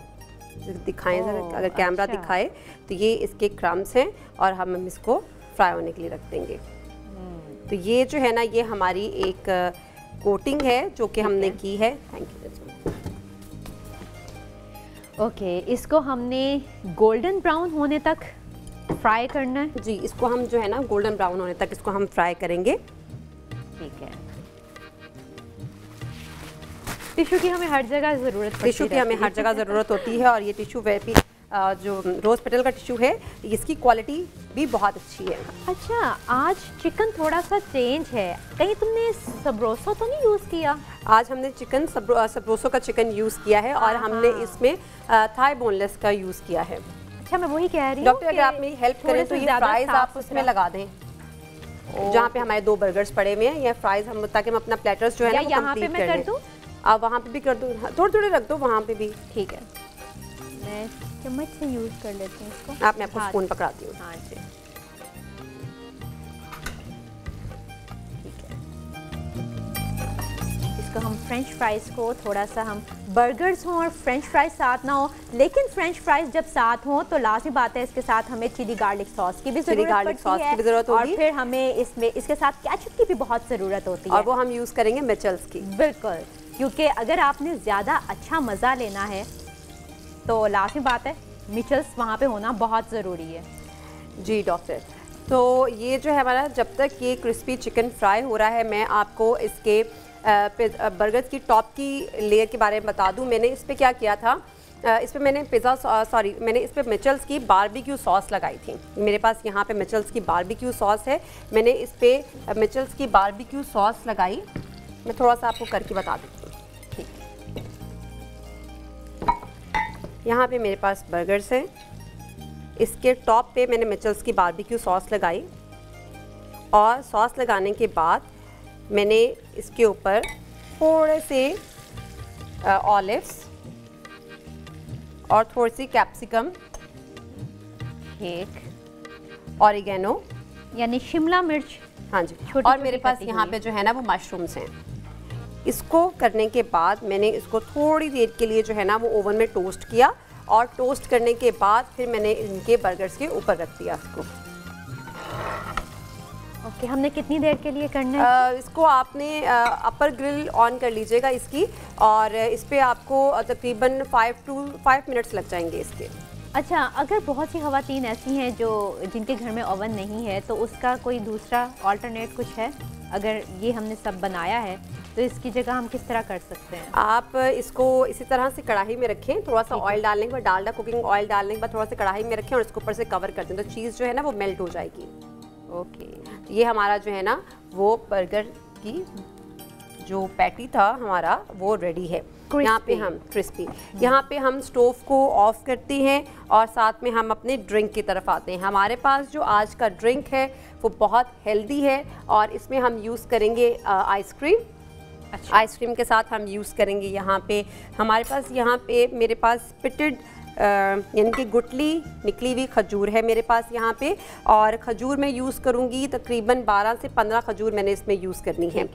दिखाएं ज़रा, अगर कैमरा दिखाए तो ये इसके क्रम्स हैं और हम इसको फ्राई होने के लिए रख देंगे। तो ये जो है ना ये हमारी एक कोटिंग है जो कि हमने की है। Thank you. ओके, इसको हमने गोल्डन ब्राउन होने तक फ्राई करना है। जी, इसको हम जो है ना गोल्डन ब्राउन होने तक इसको हम फ्राई करेंगे। ठीक है। टिश्यू की हमें हर जगह ज़रूरत पड़ती है। टिश्यू की हमें हर जगह ज़रूरत होती है और ये टिश्यू वेपी जो रोज़ पेटल का टिश्यू है इसकी क्वालिटी भी बहुत अच्छी है। अच्छा, आज चिकन थोड़ा सा चेंज है, कहीं तुमने सब्रोसो तो नहीं यूज़ किया? आज हमने चिकन सब्रोसो का चिकन यूज़ किया है और हमने इसमें थाई बोनलेस का यूज़ किया है। अच्छा, मैं वही कह रही हूँ डॉक्टर, अगर आप मेरी हेल्प करें तो ये फ्राइज आप उसमें लगा दें जहाँ पे हमारे 2 बर्गर्स पड़े हुए हैं, या फ्राइज हम ताकि हम अपना प्लेटर्स जो है ना यहाँ पे मैं कर दूँ, आप वहाँ पे भी कर दो, थोड़े थोड़े रख दो वहाँ पे भी। ठीक है, मैं चम्मच से यूज़ कर लेती हूँ इसको। आप, मैं आपको स्पून पकड़ाती हूँ। हाँ जी, ठीक है। इसको हम फ्रेंच फ्राइज़ को थोड़ा सा, हम बर्गर्स हों और फ्रेंच फ्राइज साथ ना हो, लेकिन फ्रेंच फ्राइज जब साथ हों तो लाजमी बात है इसके साथ हमें चिली गार्लिक सॉस की भी ज़रूरत होगी और फिर हमें इसमें इसके साथ केचप की भी बहुत ज़रूरत होती है, और वो हम यूज़ करेंगे मिचेल्स की। बिल्कुल, क्योंकि अगर आपने ज़्यादा अच्छा मज़ा लेना है तो लाजमी बात है मिचेल्स वहाँ पे होना बहुत ज़रूरी है। जी डॉक्टर, तो ये जो है हमारा, जब तक ये क्रिस्पी चिकन फ्राई हो रहा है, मैं आपको इसके बर्गर्स की टॉप की लेयर के बारे में बता दूं। मैंने इस पर क्या किया था, इस पर मैंने मैंने इस पर मिचेल्स की बारबेक्यू सॉस लगाई थी। मेरे पास यहाँ पे मिचेल्स की बारबेक्यू सॉस है, मैंने इस पर मिचेल्स की बारबेक्यू सॉस लगाई। मैं थोड़ा सा आपको करके बता देती हूँ। ठीक, यहाँ पे मेरे पास बर्गर्स हैं, इसके टॉप पे मैंने मिचेल्स की बारबेक्यू सॉस लगाई और सॉस लगाने के बाद मैंने इसके ऊपर थोड़े से ऑलिव्स और थोड़ी सी कैप्सिकम, एक ऑरिगेनो यानी शिमला मिर्च, हाँ जी, और मेरे पास यहाँ पे जो है ना वो मशरूम्स हैं। इसको करने के बाद मैंने इसको थोड़ी देर के लिए जो है ना वो ओवन में टोस्ट किया और टोस्ट करने के बाद फिर मैंने इनके बर्गर्स के ऊपर रख दिया इसको। ओके, हमने कितनी देर के लिए करना है? इसको आपने अपर ग्रिल ऑन कर लीजिएगा इसकी, और इस पे आपको तकरीबन 5 मिनट्स लग जाएंगे इसके। अच्छा, अगर बहुत सी ख़वातीन ऐसी हैं जो जिनके घर में ओवन नहीं है तो उसका कोई दूसरा अल्टरनेट कुछ है? अगर ये हमने सब बनाया है तो इसकी जगह हम किस तरह कर सकते हैं? आप इसको इसी तरह से कढ़ाई में रखें, थोड़ा सा ऑयल डालने के बाद, डालडा कुकिंग ऑयल डालने के बाद थोड़ा सा कढ़ाई में रखें और इसके ऊपर से कवर कर दें, तो चीज़ जो है ना वो मेल्ट हो जाएगी। ओके, ये हमारा जो है ना वो बर्गर की जो पैटी था हमारा वो रेडी है। यहाँ पे हम क्रिस्पी, यहाँ पे हम स्टोव को ऑफ करते हैं और साथ में हम अपने ड्रिंक की तरफ आते हैं। हमारे पास जो आज का ड्रिंक है वो बहुत हेल्दी है और इसमें हम यूज़ करेंगे आइसक्रीम। अच्छा, आइसक्रीम के साथ हम यूज़ करेंगे यहाँ पे, हमारे पास यहाँ पे मेरे पास पिटेड यानी कि गुटली निकली हुई खजूर है मेरे पास यहाँ पे, और खजूर मैं यूज़ करूँगी तकरीबन 12 से 15 खजूर मैंने इसमें यूज़ करनी है।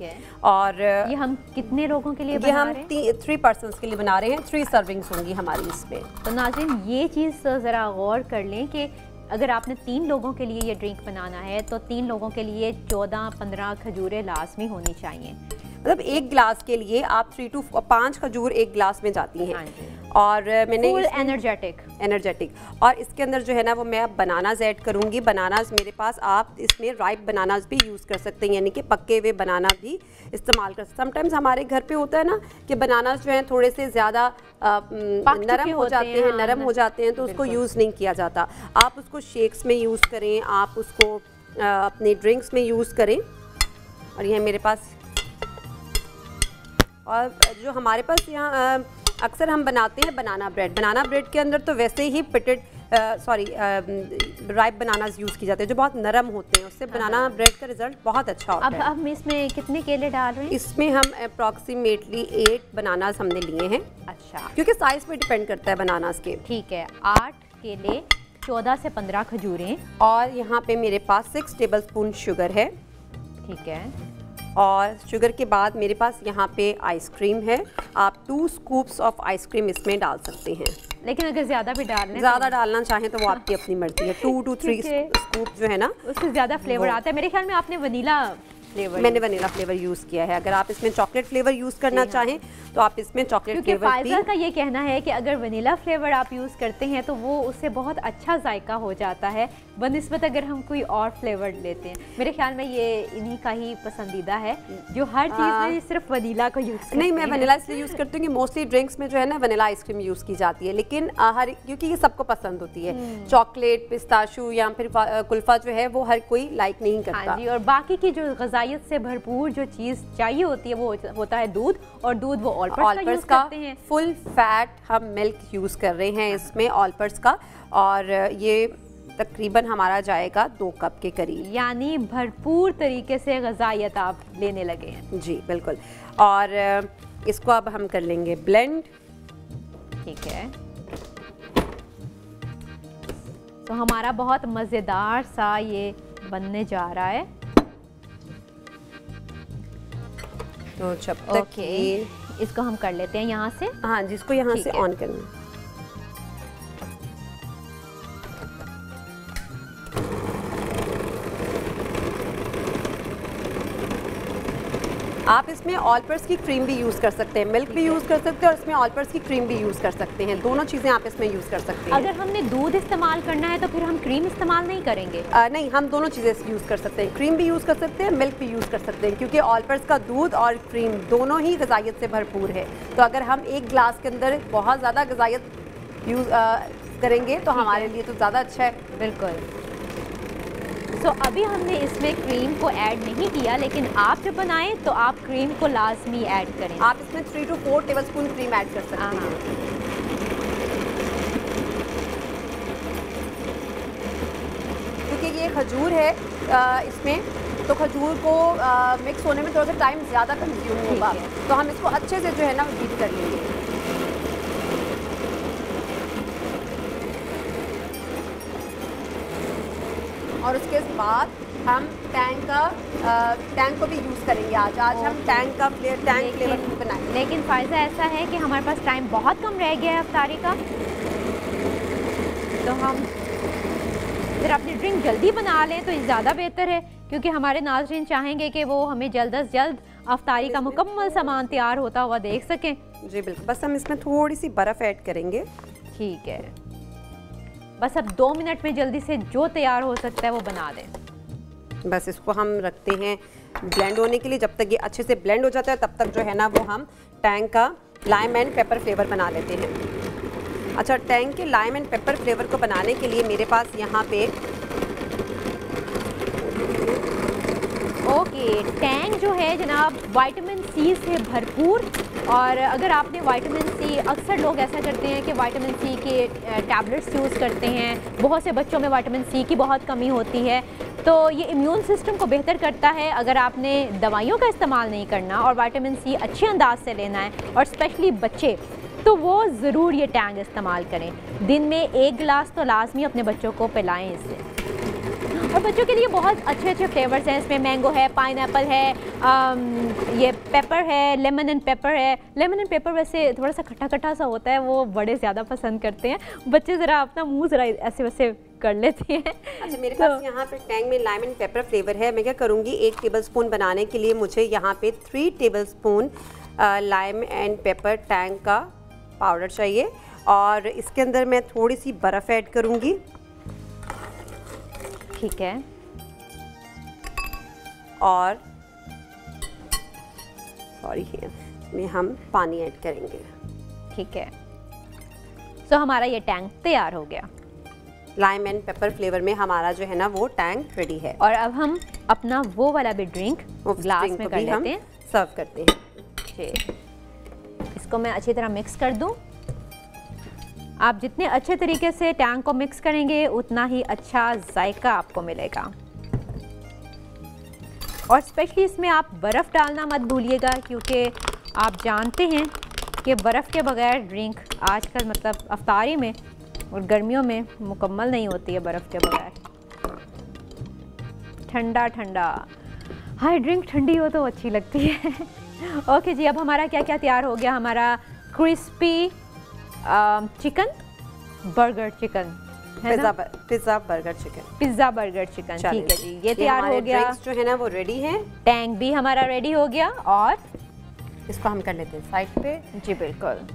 और ये हम कितने लोगों के लिए बना रहे हैं? ये हम 3 पर्सन्स के लिए बना रहे हैं, 3 सर्विंग्स होंगी हमारी इसमें। तो नाज़रीन, ये चीज़ ज़रा गौर कर लें कि अगर आपने 3 लोगों के लिए ये ड्रिंक बनाना है तो 3 लोगों के लिए 14-15 खजूरें लाजमी होनी चाहिए। मतलब 1 गिलास के लिए आप 3 to 5 खजूर 1 गिलास में जाती हैं। और मैंने एनर्जेटिक और इसके अंदर जो है ना वो मैं अब बनानाज ऐड करूँगी। बनानाज मेरे पास, आप इसमें राइप बनानाज भी यूज़ कर सकते हैं, यानी कि पके हुए बनाना भी इस्तेमाल कर सकते हैं। समटाइम्स हमारे घर पे होता है ना कि बनानाज जो है थोड़े से ज़्यादा नरम हो जाते हैं, नरम हो जाते हैं, तो उसको यूज़ नहीं किया जाता। आप उसको शेक्स में यूज़ करें, आप उसको अपने ड्रिंक्स में यूज़ करें। और यह मेरे पास, और जो हमारे पास यहाँ अक्सर हम बनाते हैं बनाना ब्रेड के अंदर तो वैसे ही पिटेड राइप बनानास यूज़ की जाते हैं जो बहुत नरम होते हैं, उससे बनाना ब्रेड का रिजल्ट बहुत अच्छा होता है। अब हम इसमें कितने केले डाल रहे हैं? इसमें हम अप्रॉक्सीमेटली 8 बनानास हमने लिए हैं। अच्छा, क्योंकि साइज़ पे डिपेंड करता है बनानास के। ठीक है, 8 केले, 14 से 15 खजूरें, और यहाँ पे मेरे पास 6 टेबलस्पून शुगर है। ठीक है, और शुगर के बाद मेरे पास यहाँ पे आइसक्रीम है। आप 2 स्कूप्स ऑफ आइसक्रीम इसमें डाल सकते हैं, लेकिन अगर ज़्यादा भी ज़्यादा डालना चाहें तो वो आपकी अपनी मर्जी है। 2 to 3 स्कूप जो है ना उससे ज़्यादा फ्लेवर आता है। मेरे ख्याल में आपने वनीला फ्लेवर, मैंने वनीला फ्लेवर यूज़ किया है। अगर आप इसमें चॉकलेट फ्लेवर यूज़ करना चाहें तो आप इसमें चॉकलेट फ्लेवर भी। फाइज़ा का ये कहना है कि अगर वनीला फ्लेवर आप यूज़ करते हैं तो वो उससे बहुत अच्छा जायका हो जाता है, बनिस्बत अगर हम कोई और फ्लेवर लेते हैं। मेरे ख्याल में ये इन्हीं का ही पसंदीदा है जो हर चीज़ में सिर्फ वनीला को यूज़ करते हैं। नहीं, मैं वनीला इसलिए यूज़ करती हूँ कि मोस्टली ड्रिंक्स में जो है ना वनीला आइसक्रीम यूज़ की जाती है, लेकिन क्योंकि ये सबको पसंद होती है। चॉकलेट, पिस्ताशू या फिर कुल्फा जो है वो हर कोई लाइक नहीं करता। हाँ जी, और बाकी की जो ग़िज़ाइयत से भरपूर जो चीज़ चाहिए होती है वो होता है दूध, और दूध वो ऑलपर्स का करते हैं। फुल फैट हम मिल्क यूज़ कर रहे हैं इसमें ऑलपर्स का, और ये तकरीबन हमारा जाएगा 2 कप के करीब, यानी भरपूर तरीके से ग़िज़ाइयत आप लेने लगे हैं। जी बिल्कुल। और इसको अब हम कर लेंगे ब्लेंड। ठीक है, तो हमारा बहुत मज़ेदार सा ये बनने जा रहा है। तो जब तक इसको हम कर लेते हैं यहाँ से। हाँ जी, इसको यहाँ से ऑन करना है। आप इसमें ऑलपर्स की क्रीम भी यूज़ कर सकते हैं, मिल्क भी यूज़ कर सकते हैं, और इसमें ऑलपर्स की क्रीम भी यूज़ कर सकते हैं। दोनों चीज़ें आप इसमें यूज़ कर सकते हैं। अगर हमने दूध इस्तेमाल करना है तो फिर हम क्रीम इस्तेमाल नहीं करेंगे? नहीं, हम दोनों चीज़ें यूज़ कर सकते हैं, क्रीम भी यूज़ कर सकते हैं, मिल्क भी यूज़ कर सकते हैं, क्योंकि ऑलपर्स का दूध और क्रीम दोनों ही ग़िज़ाइयत से भरपूर है। तो अगर हम एक गिलास के अंदर बहुत ज़्यादा ग़िज़ाइयत यूज़ करेंगे तो हमारे लिए तो ज़्यादा अच्छा है। बिल्कुल। तो अभी हमने इसमें क्रीम को ऐड नहीं किया, लेकिन आप जब बनाएं तो आप क्रीम को लाजमी ऐड करें। आप इसमें 3 to 4 टेबलस्पून क्रीम ऐड कर सकते हैं। क्योंकि ये खजूर है इसमें, तो खजूर को मिक्स होने में थोड़ा सा टाइम ज़्यादा कंज्यूम होगा, तो हम इसको अच्छे से जो है ना बीट कर लेंगे। और उसके बाद हम टैंग को भी यूज़ करेंगे। आज हम टैंग फ्लेवर बनाएंगे। लेकिन फ़ायदा ऐसा है कि हमारे पास टाइम बहुत कम रह गया है अफ्तारी का, तो हम अगर अपनी ड्रिंक जल्दी बना लें तो ज़्यादा बेहतर है, क्योंकि हमारे नाज़रीन चाहेंगे कि वो हमें जल्द अज जल्द अफ्तारी का मुकम्मल सामान तैयार होता हुआ देख सकें। जी बिल्कुल। बस हम इसमें थोड़ी सी बर्फ़ ऐड करेंगे। ठीक है, बस अब 2 मिनट में जल्दी से जो तैयार हो सकता है वो बना दें। बस इसको हम रखते हैं ब्लेंड होने के लिए। जब तक ये अच्छे से ब्लेंड हो जाता है तब तक जो है ना वो हम टैंग का लाइम एंड पेपर फ्लेवर बना लेते हैं। अच्छा, टैंग के लाइम एंड पेपर फ्लेवर को बनाने के लिए मेरे पास यहाँ पे टैंग जो है जनाब विटामिन सी से भरपूर, और अगर आपने विटामिन सी, अक्सर लोग ऐसा करते हैं कि विटामिन सी के टैबलेट्स यूज़ करते हैं, बहुत से बच्चों में विटामिन सी की बहुत कमी होती है, तो ये इम्यून सिस्टम को बेहतर करता है। अगर आपने दवाइयों का इस्तेमाल नहीं करना और विटामिन सी अच्छे अंदाज से लेना है, और स्पेशली बच्चे, तो वो ज़रूर ये टैंग इस्तेमाल करें। दिन में 1 गिलास तो लाजमी अपने बच्चों को पिलाएं इससे। और बच्चों के लिए बहुत अच्छे अच्छे फ्लेवर्स हैं इसमें, मैंगो है, पाइनएप्पल है, ये पेपर है, लेमन एंड पेपर है। लेमन एंड पेपर वैसे थोड़ा सा खट्टा खट्टा सा होता है, वो बड़े ज़्यादा पसंद करते हैं बच्चे, ज़रा अपना मुंह ज़रा ऐसे वैसे कर लेते हैं। अच्छा, मेरे पास यहाँ पे टैंग में लाइम एंड पेपर फ्लेवर है। मैं क्या करूँगी, 1 टेबलस्पून बनाने के लिए मुझे यहाँ पे 3 tablespoon lime and paper Tang का पाउडर चाहिए, और इसके अंदर मैं थोड़ी सी बर्फ़ ऐड करूँगी। ठीक है, और सॉरी इसमें हम पानी ऐड करेंगे। ठीक है, तो हमारा ये टैंग तैयार हो गया। लाइम एंड पेपर फ्लेवर में हमारा जो है ना वो टैंग रेडी है। और अब हम अपना वो वाला भी ड्रिंक ग्लास में कर लेते हैं, सर्व करते हैं। इसको मैं अच्छी तरह मिक्स कर दूं। आप जितने अच्छे तरीके से टैंग को मिक्स करेंगे उतना ही अच्छा जायका आपको मिलेगा। और स्पेशली इसमें आप बर्फ़ डालना मत भूलिएगा, क्योंकि आप जानते हैं कि बर्फ़ के बगैर ड्रिंक आजकल मतलब अफ्तारी में और गर्मियों में मुकम्मल नहीं होती है बर्फ़ के बगैर। ठंडा ठंडा, हाँ ड्रिंक ठंडी हो तो अच्छी लगती है। ओके जी, अब हमारा क्या क्या तैयार हो गया, हमारा crispy chicken burger chicken, pizza burger chicken. ठीक है जी, ये तैयार हो गया। जो है ना वो रेडी है। टैंग भी हमारा रेडी हो गया, और इसको हम कर लेते हैं साइड पे। जी बिल्कुल।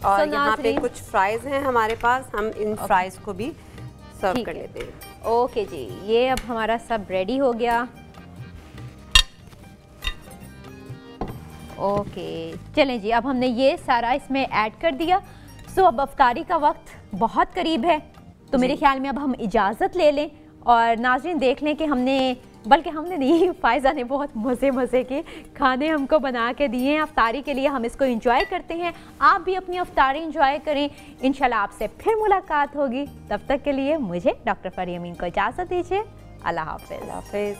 और यहाँ पे कुछ फ्राइज हैं हमारे पास, हम इन फ्राइज को भी सर्व कर लेते हैं। ओके जी, ये अब हमारा सब रेडी हो गया। ओके चलें जी, अब हमने ये सारा इसमें ऐड कर दिया। सो अब अफ्तारी का वक्त बहुत करीब है, तो मेरे ख्याल में अब हम इजाज़त ले लें और नाज़रीन देख लें कि हमने नहीं, फ़ायज़ा ने बहुत मज़े के खाने हमको बना के दिए हैं अफ्तारी के लिए। हम इसको एंजॉय करते हैं, आप भी अपनी अफ्तारी एंजॉय करें। इंशाल्लाह आपसे फिर मुलाकात होगी, तब तक के लिए मुझे डॉक्टर फरिया अमीन को इजाज़त दीजिए। अल्लाह हाफ़िज़।